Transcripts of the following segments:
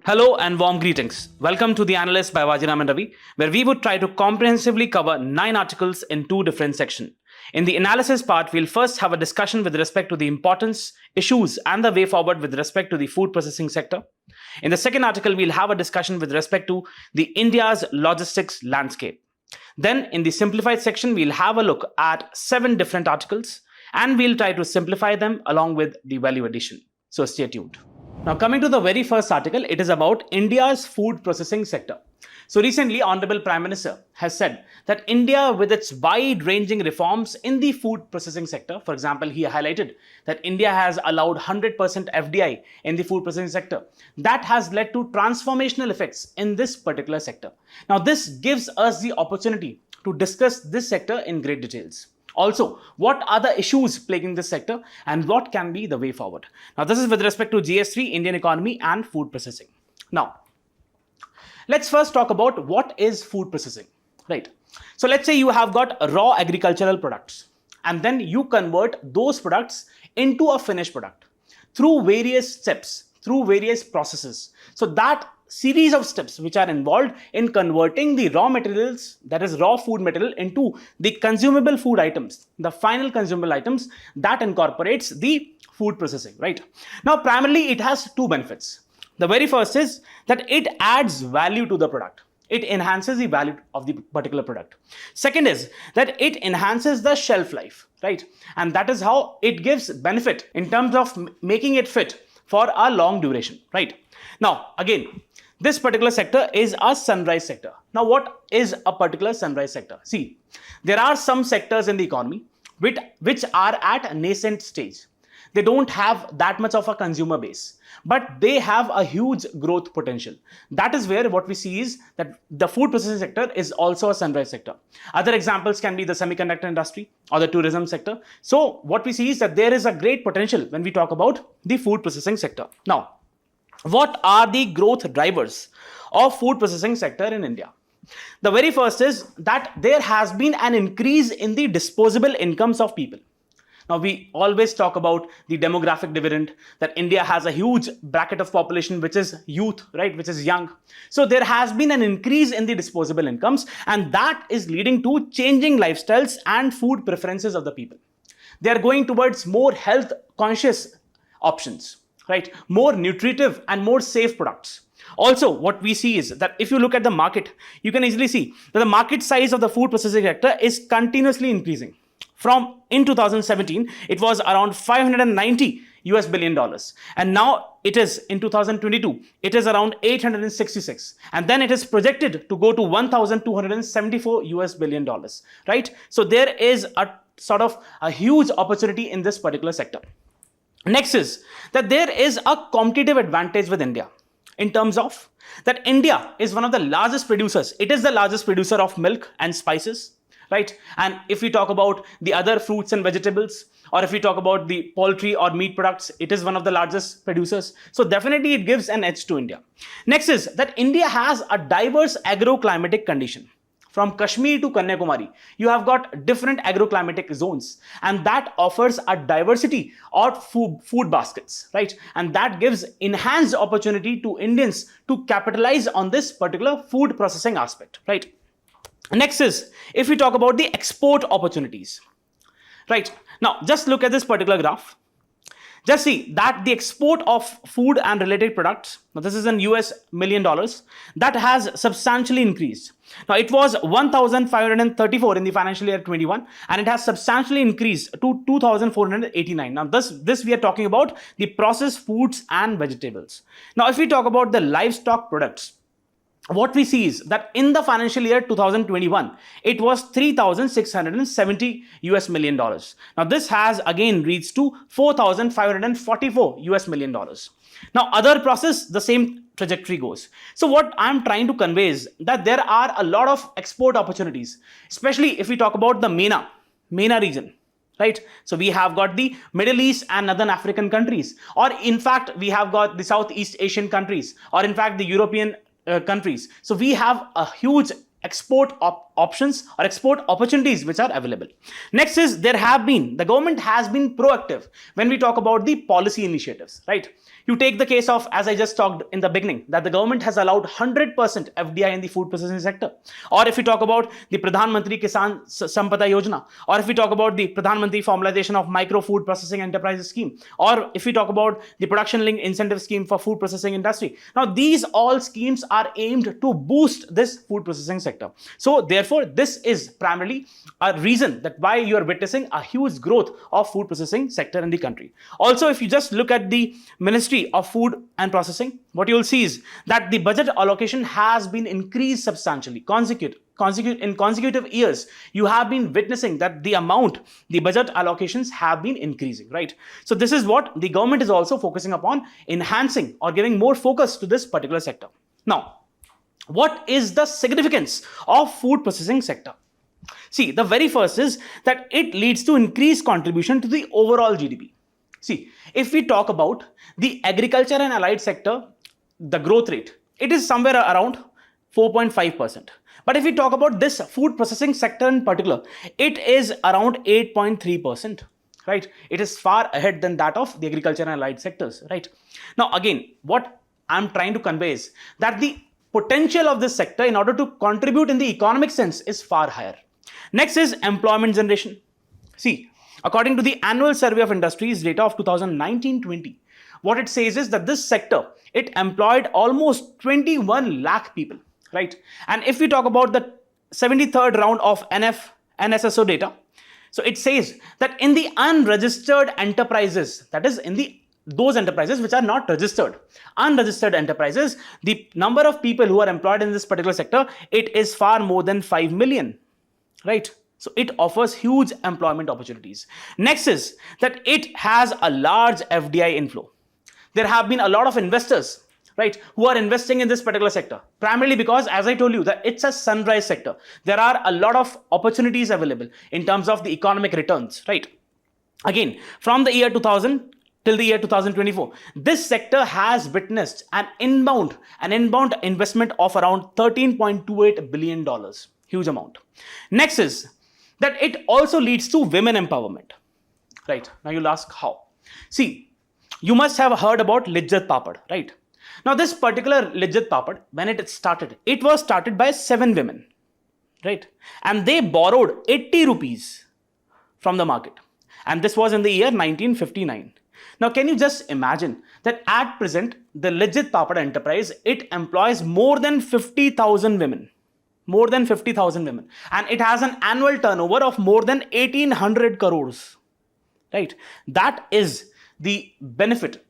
Hello and warm greetings. Welcome to the Analyst by Vajiram and Ravi, where we would try to comprehensively cover 9 articles in 2 different sections. In the analysis part, we'll first have a discussion with respect to the importance, issues, and the way forward with respect to the food processing sector. In the second article, we'll have a discussion with respect to the India's logistics landscape. Then, in the simplified section, we'll have a look at 7 different articles, and we'll try to simplify them along with the value addition. So stay tuned. Now, coming to the very first article, it is about India's food processing sector. So recently, Honorable Prime Minister has said that India, with its wide-ranging reforms in the food processing sector, for example, he highlighted that India has allowed 100% FDI in the food processing sector. That has led to transformational effects in this particular sector. Now, this gives us the opportunity to discuss this sector in great details. Also, what are the issues plaguing this sector and what can be the way forward? Now, this is with respect to GS3, Indian economy and food processing. Now, let's first talk about what is food processing, right? So let's say you have got raw agricultural products and then you convert those products into a finished product through various steps, through various processes. So that series of steps which are involved in converting the raw materials, that is raw food material, into the consumable food items, the final consumable items, that incorporates the food processing, right? Now, primarily it has 2 benefits. The very first is that it adds value to the product. It enhances the value of the particular product. Second is that it enhances the shelf life, right? And that is how it gives benefit in terms of making it fit for a long duration, right? Now, again, this particular sector is a sunrise sector. Now, what is a particular sunrise sector? See, there are some sectors in the economy which are at a nascent stage. They don't have that much of a consumer base, but they have a huge growth potential. That is where what we see is that the food processing sector is also a sunrise sector. Other examples can be the semiconductor industry or the tourism sector. So what we see is that there is a great potential when we talk about the food processing sector. Now, what are the growth drivers of food processing sector in India? The very first is that there has been an increase in the disposable incomes of people. Now, we always talk about the demographic dividend, that India has a huge bracket of population which is youth, right, which is young. So there has been an increase in the disposable incomes, and that is leading to changing lifestyles and food preferences of the people. They are going towards more health conscious options, right, more nutritive and more safe products. Also, what we see is that if you look at the market, you can easily see that the market size of the food processing sector is continuously increasing. From in 2017, it was around $590 billion. And now it is in 2022, it is around 866. And then it is projected to go to $1,274 billion, right? So there is a sort of a huge opportunity in this particular sector. Next is that there is a competitive advantage with India in terms of that India is one of the largest producers. It is the largest producer of milk and spices, right? And if we talk about the other fruits and vegetables, or if we talk about the poultry or meat products, it is one of the largest producers. So definitely it gives an edge to India. Next is that India has a diverse agroclimatic condition. From Kashmir to Kanyakumari, you have got different agroclimatic zones, and that offers a diversity of food baskets, right? And that gives enhanced opportunity to Indians to capitalize on this particular food processing aspect, right? Next is, if we talk about the export opportunities, right? Now, just look at this particular graph. Just see that the export of food and related products, now this is in US $1 million, that has substantially increased. Now, it was 1,534 in the financial year 21, and it has substantially increased to 2,489. Now, this we are talking about the processed foods and vegetables. Now, if we talk about the livestock products, what we see is that in the financial year 2021, it was $3,670 million. Now, this has again reached to $4,544 million. Now, other process, the same trajectory goes. So what I'm trying to convey is that there are a lot of export opportunities, especially if we talk about the MENA region. Right? So we have got the Middle East and Northern African countries, or in fact, we have got the Southeast Asian countries, or in fact, the European countries. So we have a huge export options or export opportunities which are available. Next is the government has been proactive when we talk about the policy initiatives, right? You take the case of, as I just talked in the beginning, that the government has allowed 100% FDI in the food processing sector. Or if we talk about the Pradhan Mantri Kisan Sampada Yojana, or if we talk about the Pradhan Mantri formalization of micro food processing enterprises scheme, or if we talk about the production linked incentive scheme for food processing industry. Now, these all schemes are aimed to boost this food processing sector. So therefore, this is primarily a reason that why you are witnessing a huge growth of food processing sector in the country. Also, if you just look at the Ministry of Food and Processing, what you will see is that the budget allocation has been increased substantially. In consecutive years, you have been witnessing that the budget allocations have been increasing, right? So this is what the government is also focusing upon, enhancing or giving more focus to this particular sector. Now, what is the significance of food processing sector? See, the very first is that it leads to increased contribution to the overall GDP. See, if we talk about the agriculture and allied sector, the growth rate, it is somewhere around 4.5%. But if we talk about this food processing sector in particular, it is around 8.3%, right? It is far ahead than that of the agriculture and allied sectors, right? Now, again, what I'm trying to convey is that the potential of this sector in order to contribute in the economic sense is far higher. Next is employment generation. See, according to the annual survey of industries data of 2019-20, what it says is that this sector, it employed almost 21 lakh people, right? And if we talk about the 73rd round of NSSO data, so it says that in the unregistered enterprises, that is in those enterprises which are not registered, unregistered enterprises, the number of people who are employed in this particular sector, it is far more than 5 million, right? So it offers huge employment opportunities. Next is that it has a large FDI inflow. There have been a lot of investors, right, who are investing in this particular sector, primarily because, as I told you, that it's a sunrise sector. There are a lot of opportunities available in terms of the economic returns, right? Again, from the year 2000 till the year 2024, this sector has witnessed an inbound investment of around $13.28 billion. Huge amount. Next is that it also leads to women empowerment, right? Now you'll ask how. See, you must have heard about Lijjat Papad, right? Now this particular Lijjat Papad, when it was started by 7 women, right? And they borrowed 80 rupees from the market. And this was in the year 1959. Now, can you just imagine that at present, the Lijjat Papad enterprise, it employs more than 50,000 women. More than 50,000 women. And it has an annual turnover of more than 1,800 crores, right? That is the benefit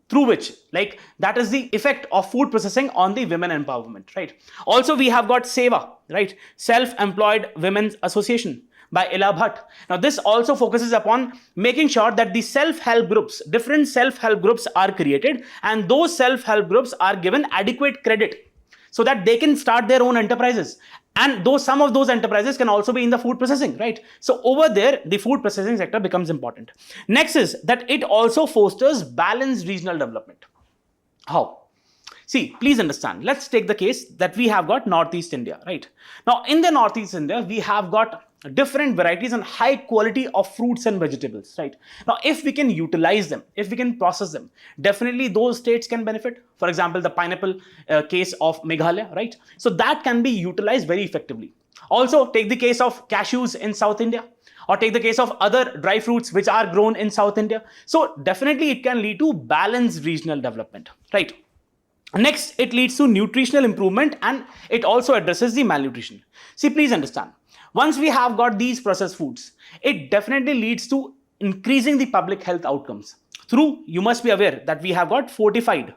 through which, like, that is the effect of food processing on the women empowerment, right? Also, we have got SEVA, right? Self-Employed Women's Association by Ila Bhatt. Now, this also focuses upon making sure that the self-help groups, different self-help groups are created, and those self-help groups are given adequate credit so that they can start their own enterprises. And some of those enterprises can also be in the food processing, right? So over there, the food processing sector becomes important. Next is that it also fosters balanced regional development. How? See, please understand. Let's take the case that we have got Northeast India, right? Now, in the Northeast India, we have got different varieties and high quality of fruits and vegetables, right? Now, if we can utilize them, if we can process them, definitely those states can benefit. For example, the pineapple case of Meghalaya, right? So that can be utilized very effectively. Also, take the case of cashews in South India, or take the case of other dry fruits which are grown in South India. So definitely it can lead to balanced regional development, right? Next, it leads to nutritional improvement, and it also addresses the malnutrition. See, please understand. Once we have got these processed foods, it definitely leads to increasing the public health outcomes. You must be aware that we have got fortified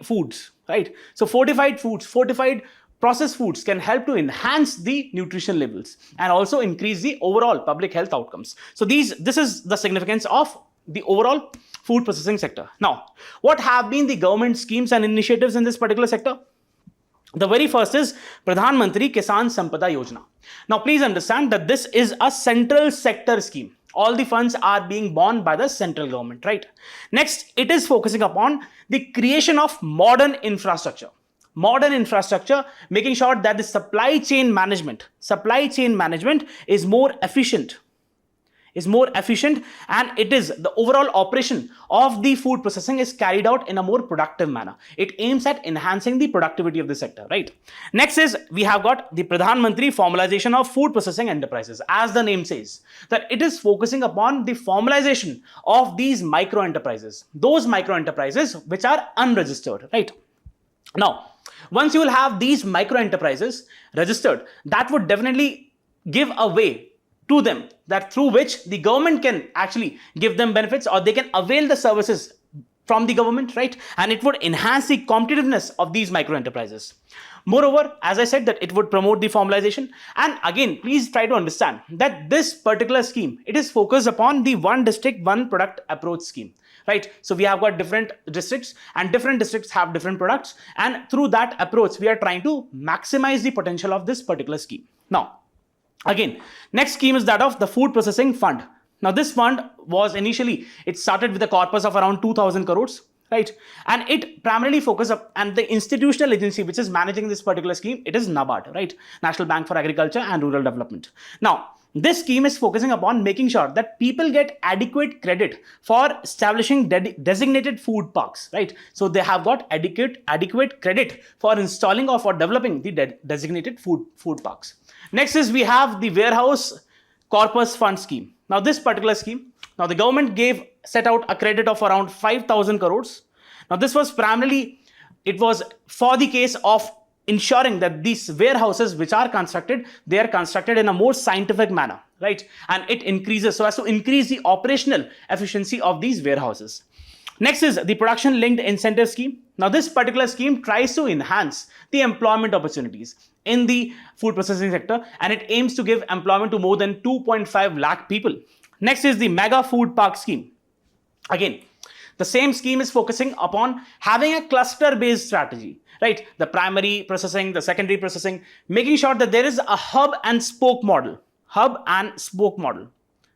foods, right? So fortified processed foods can help to enhance the nutrition levels and also increase the overall public health outcomes. So this is the significance of the overall food processing sector. Now, what have been the government schemes and initiatives in this particular sector? The very first is Pradhan Mantri Kisan Sampada Yojana. Now, please understand that this is a central sector scheme. All the funds are being borne by the central government, right? Next, it is focusing upon the creation of modern infrastructure. modern infrastructure, making sure that the supply chain management is more efficient, and it is the overall operation of the food processing is carried out in a more productive manner. It aims at enhancing the productivity of the sector, right? Next is we have got the Pradhan Mantri formalization of food processing enterprises. As the name says, that it is focusing upon the formalization of these micro enterprises, those micro enterprises which are unregistered, right? Now, once you will have these micro enterprises registered, that would definitely give a way to them that through which the government can actually give them benefits, or they can avail the services from the government, right? And it would enhance the competitiveness of these micro enterprises. Moreover, as I said, that it would promote the formalization. And again, please try to understand that this particular scheme, it is focused upon the one district, one product approach scheme, right? So we have got different districts, and different districts have different products. And through that approach, we are trying to maximize the potential of this particular scheme. Now, again, next scheme is that of the Food Processing Fund. Now, this fund was initially, it started with a corpus of around 2,000 crores, right? And it primarily focuses up, and the institutional agency which is managing this particular scheme, it is NABARD, right? National Bank for Agriculture and Rural Development. Now, this scheme is focusing upon making sure that people get adequate credit for establishing designated food parks, right? So they have got adequate credit for installing or for developing the designated food parks. Next is we have the Warehouse Corpus Fund scheme. Now, this particular scheme, now the government set out a credit of around 5,000 crores. Now, this was primarily, it was for the case of ensuring that these warehouses which are constructed, they are constructed in a more scientific manner, right? And it increases so as to increase the operational efficiency of these warehouses. Next is the Production Linked Incentive Scheme. Now, this particular scheme tries to enhance the employment opportunities in the food processing sector, and it aims to give employment to more than 2.5 lakh people. Next is the Mega Food Park Scheme. Again, the same scheme is focusing upon having a cluster-based strategy, right? The primary processing, the secondary processing, making sure that there is a hub and spoke model,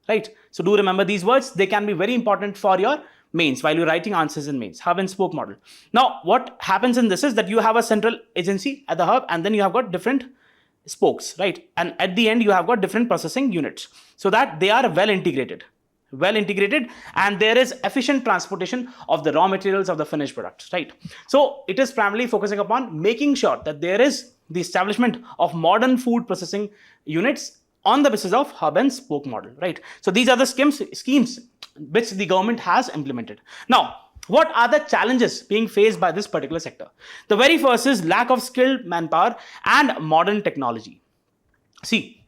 right? So do remember these words. They can be very important for your mains while you're writing answers in mains. Hub and spoke model. Now, what happens in this is that you have a central agency at the hub, and then you have got different spokes, right? And at the end, you have got different processing units, so that they are well integrated, and there is efficient transportation of the raw materials of the finished products, right? So it is primarily focusing upon making sure that there is the establishment of modern food processing units on the basis of hub and spoke model, right? So these are the schemes which the government has implemented. Now, what are the challenges being faced by this particular sector? The very first is lack of skilled manpower and modern technology. See,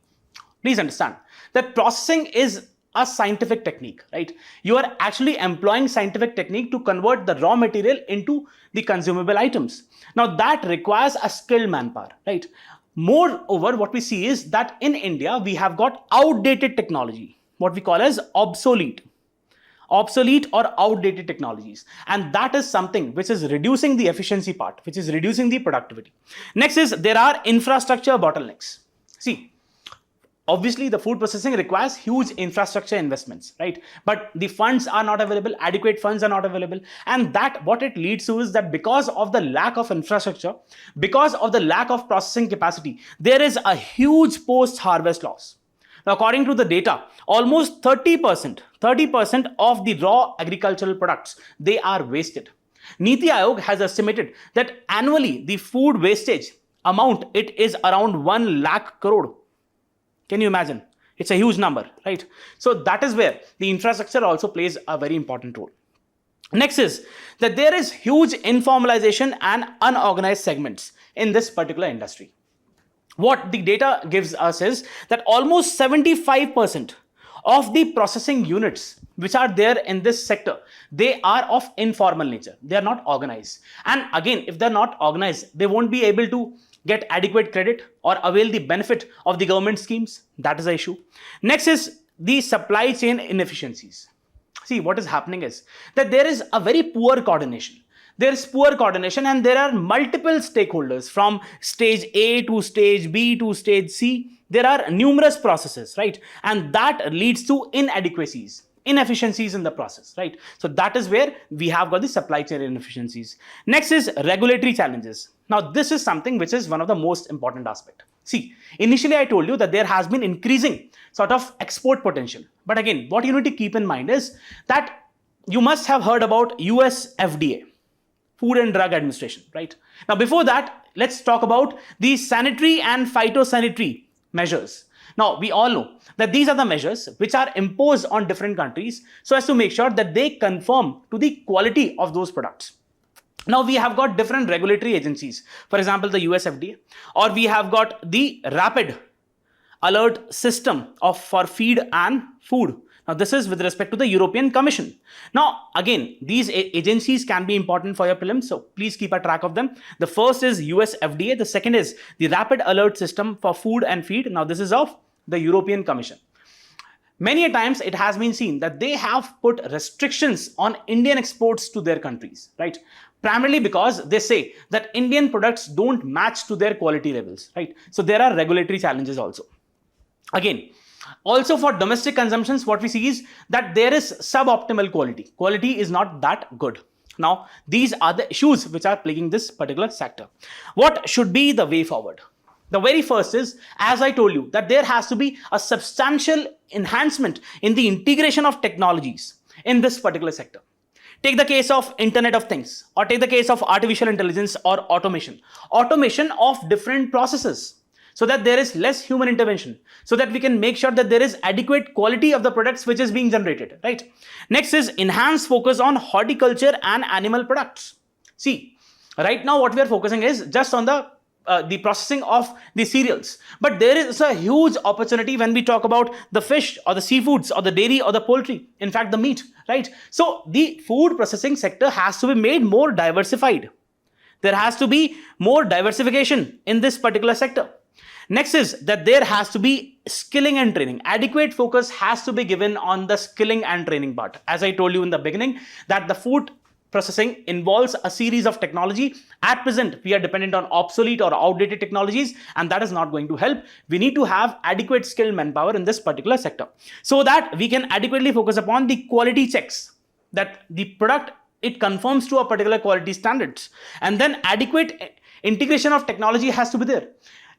please understand that processing is a scientific technique, right? You are actually employing scientific technique to convert the raw material into the consumable items. Now, that requires a skilled manpower, right? Moreover, what we see is that in India, we have got outdated technology, what we call as obsolete or outdated technologies. And that is something which is reducing the efficiency part, which is reducing the productivity. Next is there are infrastructure bottlenecks. See, obviously the food processing requires huge infrastructure investments, right? But the funds are not available, adequate funds are not available. And that what it leads to is that because of the lack of infrastructure, because of the lack of processing capacity, there is a huge post-harvest loss. Now, according to the data, almost 30% of the raw agricultural products, they are wasted. Niti Aayog has estimated that annually the food wastage amount, it is around 1 lakh crore. Can you imagine? It's a huge number, right? So that is where the infrastructure also plays a very important role. Next is that there is huge informalization and unorganized segments in this particular industry. What the data gives us is that almost 75% of the processing units which are there in this sector, they are of informal nature. They are not organized. And again, if they're not organized, they won't be able to get adequate credit or avail the benefit of the government schemes. That is the issue. Next is the supply chain inefficiencies. See, what is happening is that there is a very poor coordination. There is poor coordination, and there are multiple stakeholders from stage A to stage B to stage C. There are numerous processes, right? And that leads to inadequacies inefficiencies in the process, right? So that is where we have got the supply chain inefficiencies. Next is regulatory challenges. Now, this is something which is one of the most important aspect. See, initially I told you that there has been increasing sort of export potential. But again, what you need to keep in mind is that you must have heard about US FDA, Food and Drug Administration, right? Now, before that, let's talk about the sanitary and phytosanitary measures. Now, we all know that these are the measures which are imposed on different countries so as to make sure that they conform to the quality of those products. Now, we have got different regulatory agencies, for example, the US FDA, or we have got the Rapid Alert System for Feed and Food. Now, this is with respect to the European Commission. Now, again, these agencies can be important for your prelims, so please keep a track of them. The first is US FDA. The second is the Rapid Alert System for Food and Feed. Now, this is of the European Commission. Many a times it has been seen that they have put restrictions on Indian exports to their countries, right? Primarily because they say that Indian products don't match to their quality levels, right? So there are regulatory challenges also. Again, also for domestic consumptions, what we see is that there is suboptimal quality. Quality is not that good. Now, these are the issues which are plaguing this particular sector. What should be the way forward? The very first is, as I told you, that there has to be a substantial enhancement in the integration of technologies in this particular sector. Take the case of Internet of Things, or take the case of artificial intelligence or automation. Automation of different processes so that there is less human intervention, so that we can make sure that there is adequate quality of the products which is being generated, right? Next is enhanced focus on horticulture and animal products. See, right now what we are focusing is just on the processing of the cereals. But there is a huge opportunity when we talk about the fish or the seafoods or the dairy or the poultry, in fact the meat, right? So the food processing sector has to be made more diversified. There has to be more diversification in this particular sector. Next is that there has to be skilling and training. Adequate focus has to be given on the skilling and training part. As I told you in the beginning, that the food processing involves a series of technology. At present, we are dependent on obsolete or outdated technologies, and that is not going to help. We need to have adequate skilled manpower in this particular sector so that we can adequately focus upon the quality checks, that the product, it conforms to a particular quality standards, and then adequate integration of technology has to be there.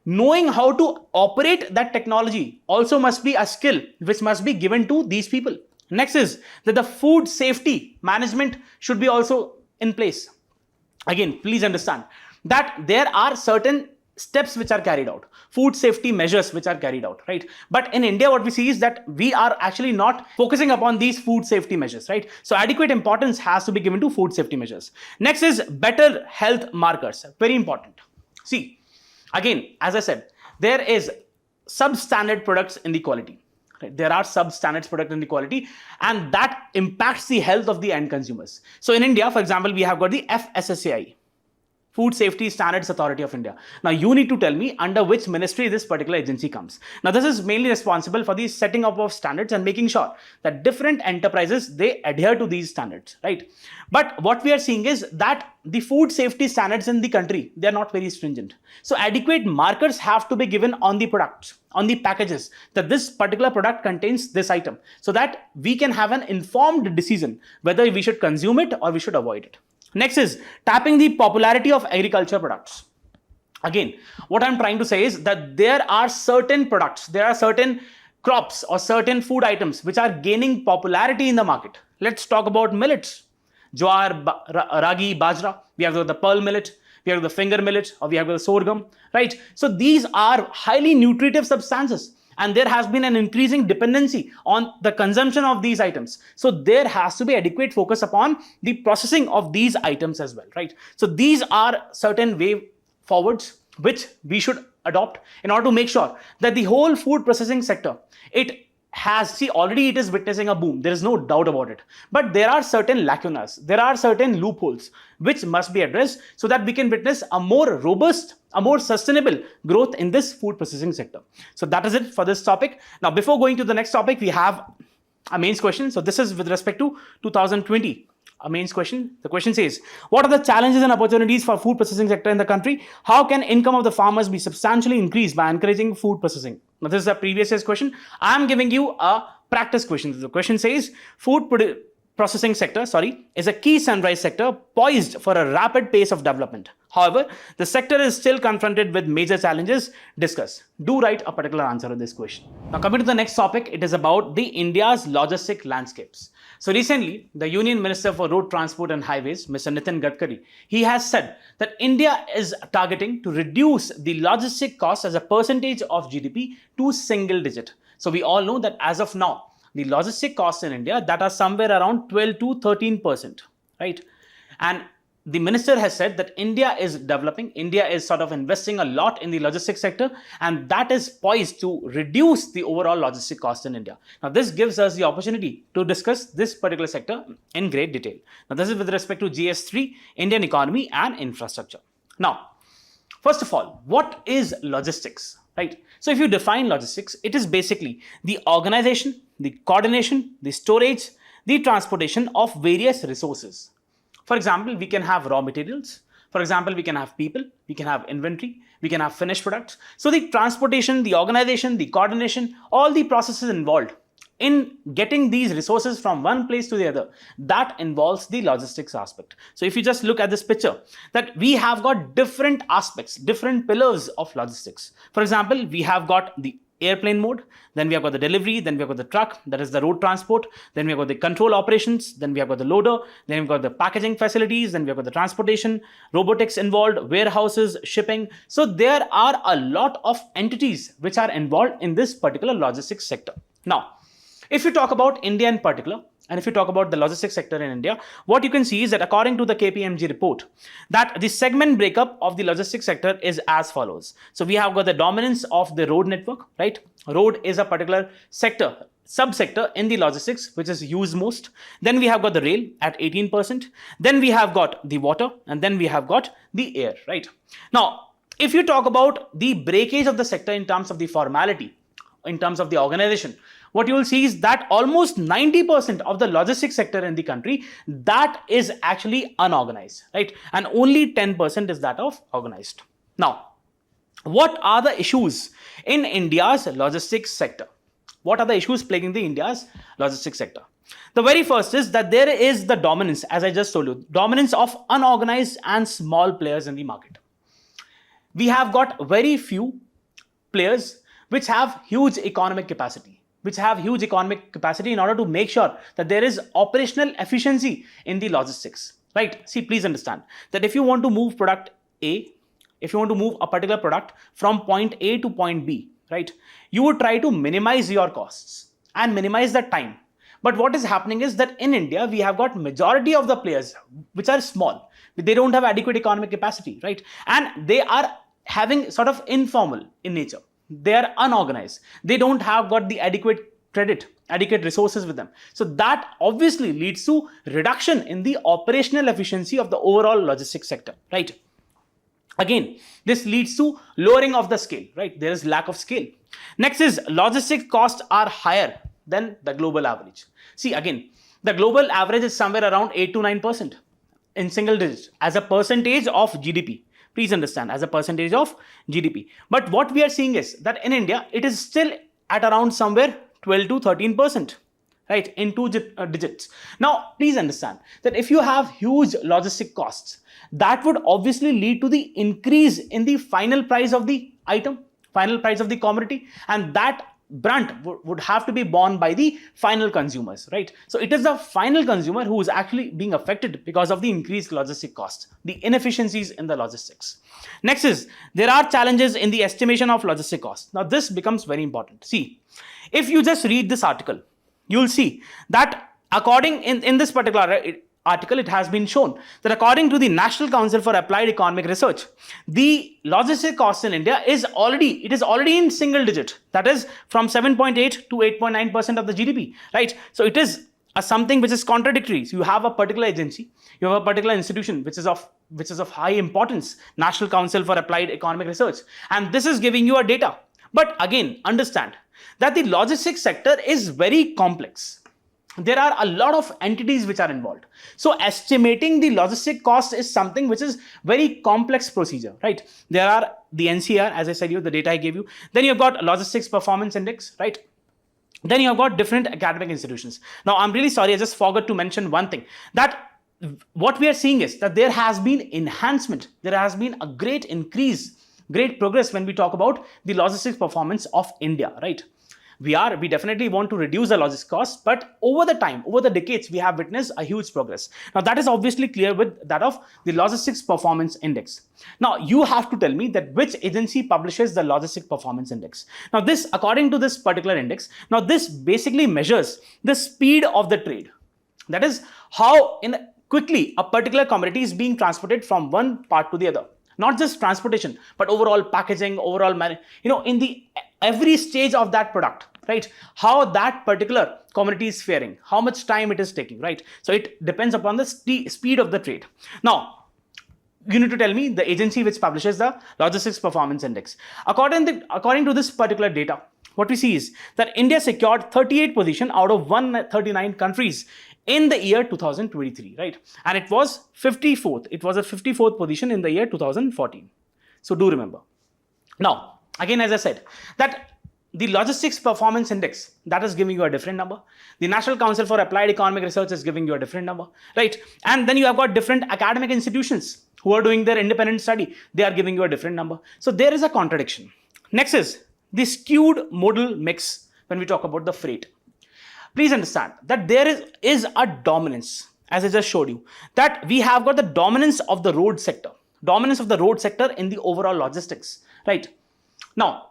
Knowing how to operate that technology also must be a skill which must be given to these people. Next is that the food safety management should be also in place. Again, please understand that there are certain steps which are carried out, food safety measures which are carried out, right? But in India, what we see is that we are actually not focusing upon these food safety measures, right? So adequate importance has to be given to food safety measures. Next is better health markers, very important. See, again, as I said, there is substandard products in the quality. Right? There are substandards product in the quality, and that impacts the health of the end consumers. So in India, for example, we have got the FSSAI, Food Safety Standards Authority of India. Now, you need to tell me under which ministry this particular agency comes. Now, this is mainly responsible for the setting up of standards and making sure that different enterprises, they adhere to these standards, right? But what we are seeing is that the food safety standards in the country, they are not very stringent. So adequate markers have to be given on the products, on the packages, that this particular product contains this item, so that we can have an informed decision whether we should consume it or we should avoid it. Next is tapping the popularity of agriculture products. Again, what I'm trying to say is that there are certain products, there are certain crops or certain food items which are gaining popularity in the market. Let's talk about millets. Jowar, ragi, bajra. We have the pearl millet, we have the finger millet, or we have the sorghum, right? So these are highly nutritive substances, and there has been an increasing dependency on the consumption of these items. So there has to be adequate focus upon the processing of these items as well, right? So these are certain way forwards which we should adopt in order to make sure that the whole food processing sector, it has, see, already it is witnessing a boom. There is no doubt about it. But there are certain lacunas, there are certain loopholes which must be addressed so that we can witness a more robust, a more sustainable growth in this food processing sector. So that is it for this topic. Now, before going to the next topic, we have a mains question. So this is with respect to 2020. A mains question. The question says, what are the challenges and opportunities for food processing sector in the country? How can income of the farmers be substantially increased by encouraging food processing? Now, this is a previous year's question. I am giving you a practice questions. The question says processing sector, is a key sunrise sector poised for a rapid pace of development. However, the sector is still confronted with major challenges. Discuss. Do write a particular answer to this question. Now coming to the next topic, it is about the India's logistic landscapes. So recently, the Union Minister for Road Transport and Highways, Mr. Nitin Gadkari, he has said that India is targeting to reduce the logistic cost as a percentage of GDP to single digit. So we all know that as of now, the logistic costs in India that are somewhere around 12 to 13%, right? And the minister has said that India is developing, India is sort of investing a lot in the logistics sector, and that is poised to reduce the overall logistic cost in India. Now, this gives us the opportunity to discuss this particular sector in great detail. Now, this is with respect to GS3, Indian economy and infrastructure. Now, first of all, what is logistics, right? So if you define logistics, it is basically the organization, the coordination, the storage, the transportation of various resources. For example, we can have raw materials. For example, we can have people, we can have inventory, we can have finished products. So the transportation, the organization, the coordination, all the processes involved in getting these resources from one place to the other, that involves the logistics aspect. So if you just look at this picture, that we have got different aspects, different pillars of logistics. For example, we have got the airplane mode, then we have got the delivery, then we have got the truck, that is the road transport, then we have got the control operations, then we have got the loader, then we've got the packaging facilities, then we have got the transportation, robotics involved, warehouses, shipping. So there are a lot of entities which are involved in this particular logistics sector. Now, if you talk about India in particular, and if you talk about the logistics sector in India, what you can see is that according to the KPMG report, that the segment breakup of the logistics sector is as follows. So we have got the dominance of the road network, right? Road is a particular sector, subsector in the logistics, which is used most. Then we have got the rail at 18%. Then we have got the water, and then we have got the air, right? Now, if you talk about the breakage of the sector in terms of the formality, in terms of the organization, what you will see is that almost 90% of the logistics sector in the country, that is actually unorganized, right? And only 10% is that of organized. Now, what are the issues in India's logistics sector? What are the issues plaguing the India's logistics sector? The very first is that there is the dominance, as I just told you, dominance of unorganized and small players in the market. We have got very few players which have huge economic capacity, in order to make sure that there is operational efficiency in the logistics, right? See, please understand that if you want to move product A, if you want to move a particular product from point A to point B, right, you would try to minimize your costs and minimize the time. But what is happening is that in India, we have got majority of the players which are small. They don't have adequate economic capacity, right? And they are having sort of informal in nature. They are unorganized. They don't have got the adequate credit, adequate resources with them. So that obviously leads to reduction in the operational efficiency of the overall logistics sector, right? Again, this leads to lowering of the scale, right? There is lack of scale. Next is logistics costs are higher than the global average. See, again, the global average is somewhere around 8 to 9% in single digits as a percentage of GDP. Please understand, as a percentage of GDP. But what we are seeing is that in India, it is still at around somewhere 12 to 13%, right, in two digits. Now, please understand that if you have huge logistic costs, that would obviously lead to the increase in the final price of the item, final price of the commodity, and that brunt would have to be borne by the final consumers, right? So it is the final consumer who is actually being affected because of the increased logistic costs, the inefficiencies in the logistics. Next is, there are challenges in the estimation of logistic costs. Now this becomes very important. See, if you just read this article, you'll see that according in this particular article, it has been shown that according to the National Council for Applied Economic Research, the logistic cost in India is already in single digit. That is from 7.8 to 8.9% of the GDP, right? So it is something which is contradictory. So you have a particular agency, you have a particular institution which is of high importance, National Council for Applied Economic Research, and this is giving you a data. But again, understand that the logistics sector is very complex. There are a lot of entities which are involved. So estimating the logistic cost is something which is very complex procedure, right? There are the NCR, as I said you, the data I gave you. Then you've got logistics performance index, right? Then you have got different academic institutions. Now, I'm really sorry, I just forgot to mention one thing, that what we are seeing is that there has been enhancement, there has been a great increase, great progress when we talk about the logistics performance of India, right? We definitely want to reduce the logistics costs, but over the time, over the decades, we have witnessed a huge progress. Now, that is obviously clear with that of the Logistics Performance Index. Now, you have to tell me that which agency publishes the Logistics Performance Index. Now, this, according to this particular index, now this basically measures the speed of the trade. That is how quickly a particular commodity is being transported from one part to the other. Not just transportation, but overall packaging, overall, in the every stage of that product, right? How that particular commodity is faring, how much time it is taking, right? So it depends upon the speed of the trade. Now, you need to tell me the agency which publishes the Logistics Performance Index. According to this particular data, what we see is that India secured 38th position out of 139 countries in the year 2023, right? And it was 54th. It was a 54th position in the year 2014. So do remember. Now, again, as I said, that the Logistics Performance Index, that is giving you a different number. The National Council for Applied Economic Research is giving you a different number, right? And then you have got different academic institutions who are doing their independent study. They are giving you a different number. So there is a contradiction. Next is the skewed modal mix when we talk about the freight. Please understand that there is a dominance, as I just showed you, that we have got the dominance of the road sector in the overall logistics, right? Now,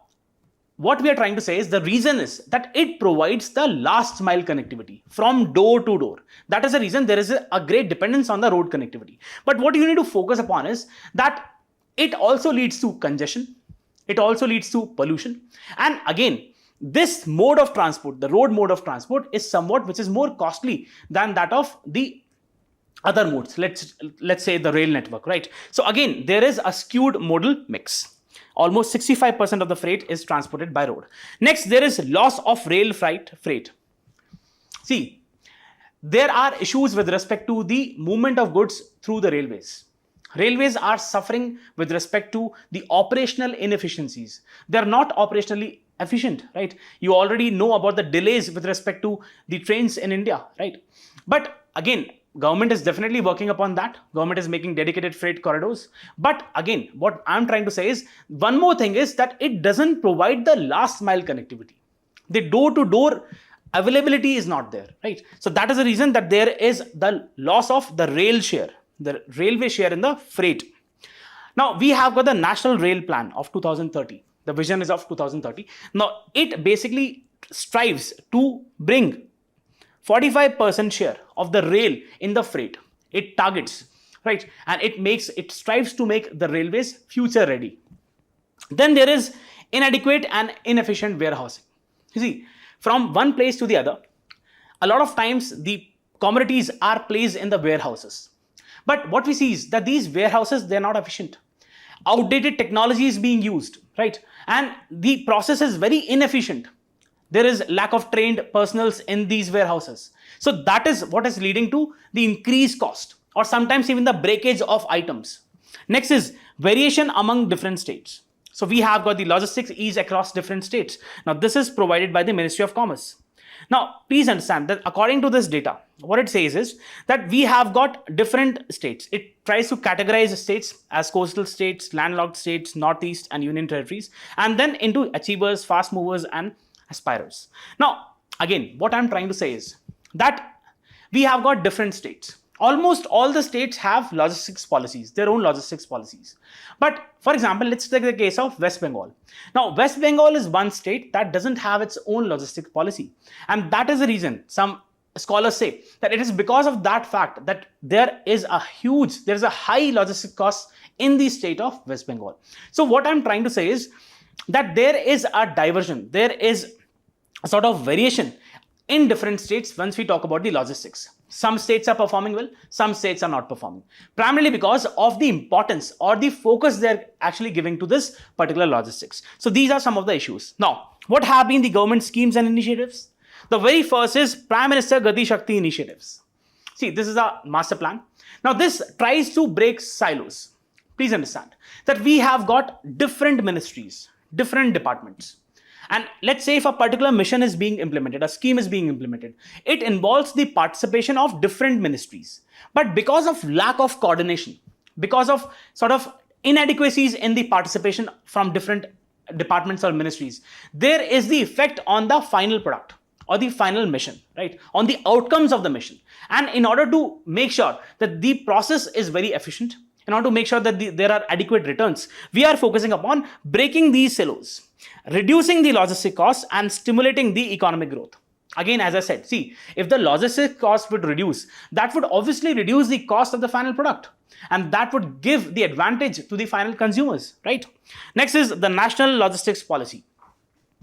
what we are trying to say is the reason is that it provides the last mile connectivity from door to door. That is the reason there is a great dependence on the road connectivity. But what you need to focus upon is that it also leads to congestion. It also leads to pollution. And again, this mode of transport, the road mode of transport, is somewhat which is more costly than that of the other modes. Let's say the rail network, right? So again, there is a skewed modal mix. Almost 65% of the freight is transported by road. Next, there is loss of rail freight. See, there are issues with respect to the movement of goods through the railways. Railways are suffering with respect to the operational inefficiencies. They are not operationally efficient, right? You already know about the delays with respect to the trains in India, right? But again, government is definitely working upon that. Government is making dedicated freight corridors. But again, what I'm trying to say is, one more thing is that it doesn't provide the last mile connectivity. The door-to-door availability is not there, right? So that is the reason that there is the loss of the rail share, the railway share in the freight. Now, we have got the National Rail Plan of 2030. The vision is of 2030. Now, it basically strives to bring 45% share of the rail in the freight. It targets, right? And it strives to make the railways future ready. Then there is inadequate and inefficient warehousing. You see, from one place to the other, a lot of times the commodities are placed in the warehouses. But what we see is that these warehouses, they're not efficient. Outdated technology is being used, right? And the process is very inefficient. There is lack of trained personals in these warehouses. So that is what is leading to the increased cost, or sometimes even the breakage of items. Next is variation among different states. So we have got the logistics ease across different states. Now this is provided by the Ministry of Commerce. Now, please understand that according to this data, what it says is that we have got different states. It tries to categorize states as coastal states, landlocked states, northeast and union territories, and then into achievers, fast movers and aspirers. Now, again, what I'm trying to say is that we have got different states. Almost all the states have logistics policies, their own logistics policies. But for example, let's take the case of West Bengal. Now, West Bengal is one state that doesn't have its own logistics policy. And that is the reason some scholars say that it is because of that fact that there is a high logistic cost in the state of West Bengal. So what I'm trying to say is that there is a diversion, there is a sort of variation in different states once we talk about the logistics. Some states are performing well, some states are not performing, primarily because of the importance or the focus they're actually giving to this particular logistics. So these are some of the issues. Now, what have been the government schemes and initiatives? The very first is Prime Minister Gati Shakti initiatives. See, this is a master plan. Now, this tries to break silos. Please understand that we have got different ministries, different departments. And let's say if a particular mission is being implemented, a scheme is being implemented, it involves the participation of different ministries. But because of lack of coordination, because of sort of inadequacies in the participation from different departments or ministries, there is the effect on the final product or the final mission, right? On the outcomes of the mission. And in order to make sure that the process is very efficient, in order to make sure that there are adequate returns, we are focusing upon breaking these silos, reducing the logistic costs and stimulating the economic growth. Again, as I said, see, if the logistic cost would reduce, that would obviously reduce the cost of the final product. And that would give the advantage to the final consumers, right? Next is the National Logistics Policy.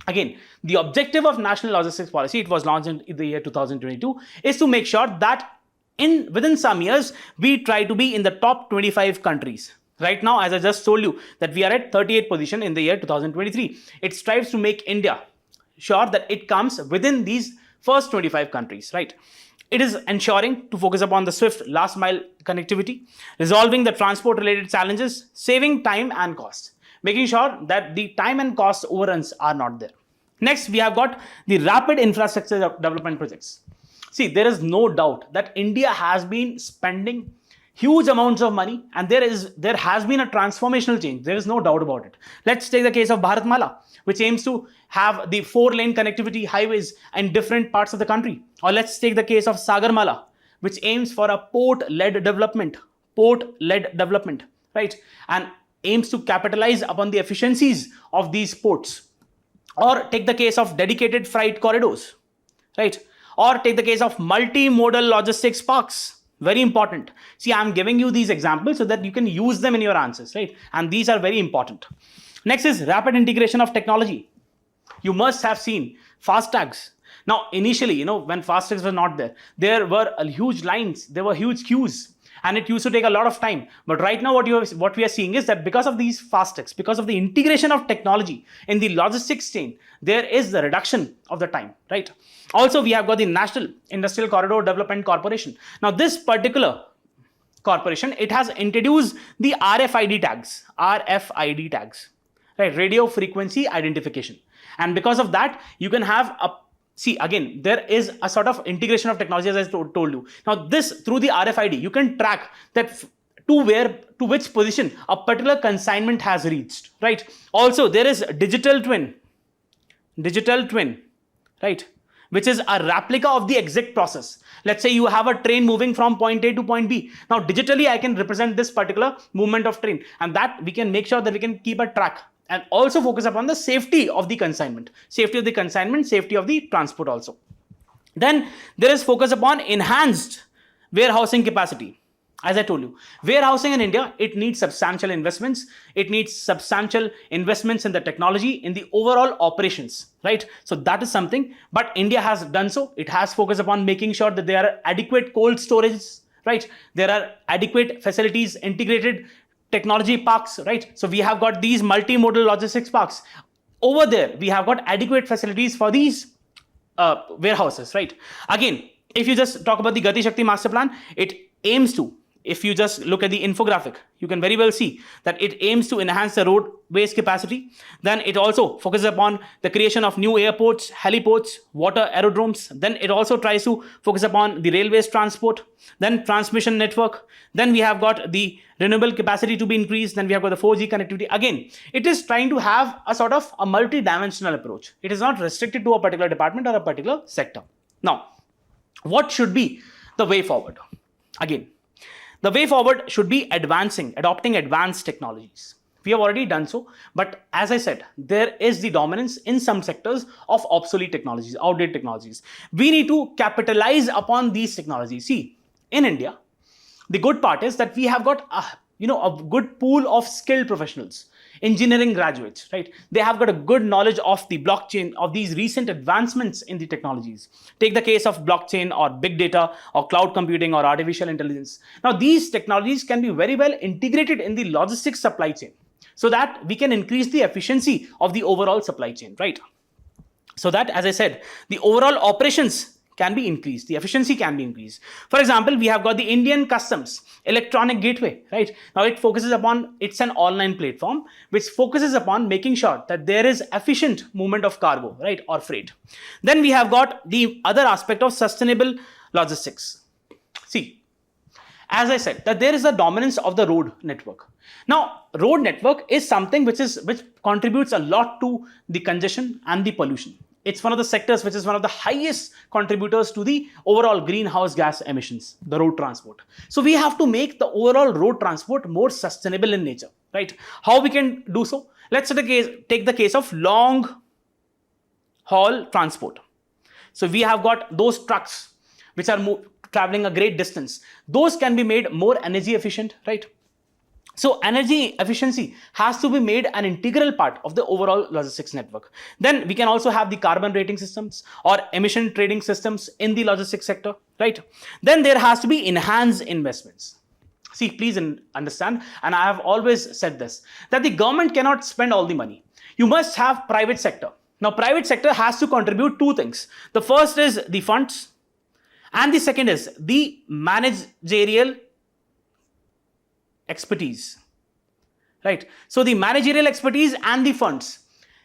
Again, the objective of National Logistics Policy, it was launched in the year 2022, is to make sure that within some years, we try to be in the top 25 countries. Right now, as I just told you, that we are at 38th position in the year 2023. It strives to make India sure that it comes within these first 25 countries, right? It is ensuring to focus upon the swift last mile connectivity, resolving the transport related challenges, saving time and cost, making sure that the time and cost overruns are not there. Next, we have got the rapid infrastructure development projects. See, there is no doubt that India has been spending huge amounts of money, and there has been a transformational change. There is no doubt about it. Let's take the case of Bharatmala, which aims to have the 4-lane connectivity highways in different parts of the country. Or let's take the case of Sagarmala, which aims for a port-led development, right? And aims to capitalize upon the efficiencies of these ports. Or take the case of dedicated freight corridors, right? Or take the case of multimodal logistics parks. Very important. See, I'm giving you these examples so that you can use them in your answers, right? And these are very important. Next is rapid integration of technology. You must have seen FASTags. Now, initially, when FASTags were not there, there were huge lines, there were huge queues, and it used to take a lot of time. But right now, what we are seeing is that because of these FASTags, because of the integration of technology in the logistics chain, there is the reduction of the time, right? Also, we have got the National Industrial Corridor Development Corporation. Now, this particular corporation, it has introduced the RFID tags, right? Radio Frequency Identification. And because of that, you can have see, again, there is a sort of integration of technology, as I told you. Now, this, through the RFID, you can track that to which position a particular consignment has reached, right? Also, there is digital twin, right? Which is a replica of the exact process. Let's say you have a train moving from point A to point B. Now, digitally, I can represent this particular movement of train, and that we can make sure that we can keep a track and also focus upon the safety of the consignment, safety of the transport also. Then there is focus upon enhanced warehousing capacity. As I told you, warehousing in India, it needs substantial investments. It needs substantial investments in the technology, in the overall operations, right? So that is something, but India has done so. It has focused upon making sure that there are adequate cold storages, right? There are adequate facilities, integrated technology parks, right? So we have got these multimodal logistics parks. Over there, we have got adequate facilities for these warehouses, right? Again, if you just talk about the Gati Shakti Master Plan, it aims to, if you just look at the infographic, you can very well see that it aims to enhance the roadways capacity. Then it also focuses upon the creation of new airports, heliports, water aerodromes. Then it also tries to focus upon the railways transport, then transmission network. Then we have got the renewable capacity to be increased. Then we have got the 4G connectivity. Again, it is trying to have a sort of a multi-dimensional approach. It is not restricted to a particular department or a particular sector. Now, what should be the way forward? Again, the way forward should be adopting advanced technologies. We have already done so, but as I said, there is the dominance in some sectors of obsolete technologies, outdated technologies. We need to capitalize upon these technologies. See, in India, the good part is that we have got a good pool of skilled professionals, engineering graduates, right? They have got a good knowledge of the blockchain, of these recent advancements in the technologies. Take the case of blockchain or big data or cloud computing or artificial intelligence. Now, these technologies can be very well integrated in the logistics supply chain so that we can increase the efficiency of the overall supply chain, right? So that, as I said, the overall operations can be increased, the efficiency can be increased. For example, we have got the Indian Customs Electronic Gateway, right? Now it focuses upon, it's an online platform which focuses upon making sure that there is efficient movement of cargo, right, or freight. Then we have got the other aspect of sustainable logistics. See, as I said, that there is a dominance of the road network. Now, road network is something which contributes a lot to the congestion and the pollution. It's one of the sectors which is one of the highest contributors to the overall greenhouse gas emissions, the road transport. So we have to make the overall road transport more sustainable in nature, right? How we can do so? Let's take the case of long haul transport. So we have got those trucks which are traveling a great distance. Those can be made more energy efficient, right? So energy efficiency has to be made an integral part of the overall logistics network. Then we can also have the carbon rating systems or emission trading systems in the logistics sector, right? Then there has to be enhanced investments. See, please understand, and I have always said this, that the government cannot spend all the money. You must have private sector. Now, private sector has to contribute two things. The first is the funds, and the second is the managerial expertise, right? So the managerial expertise and the funds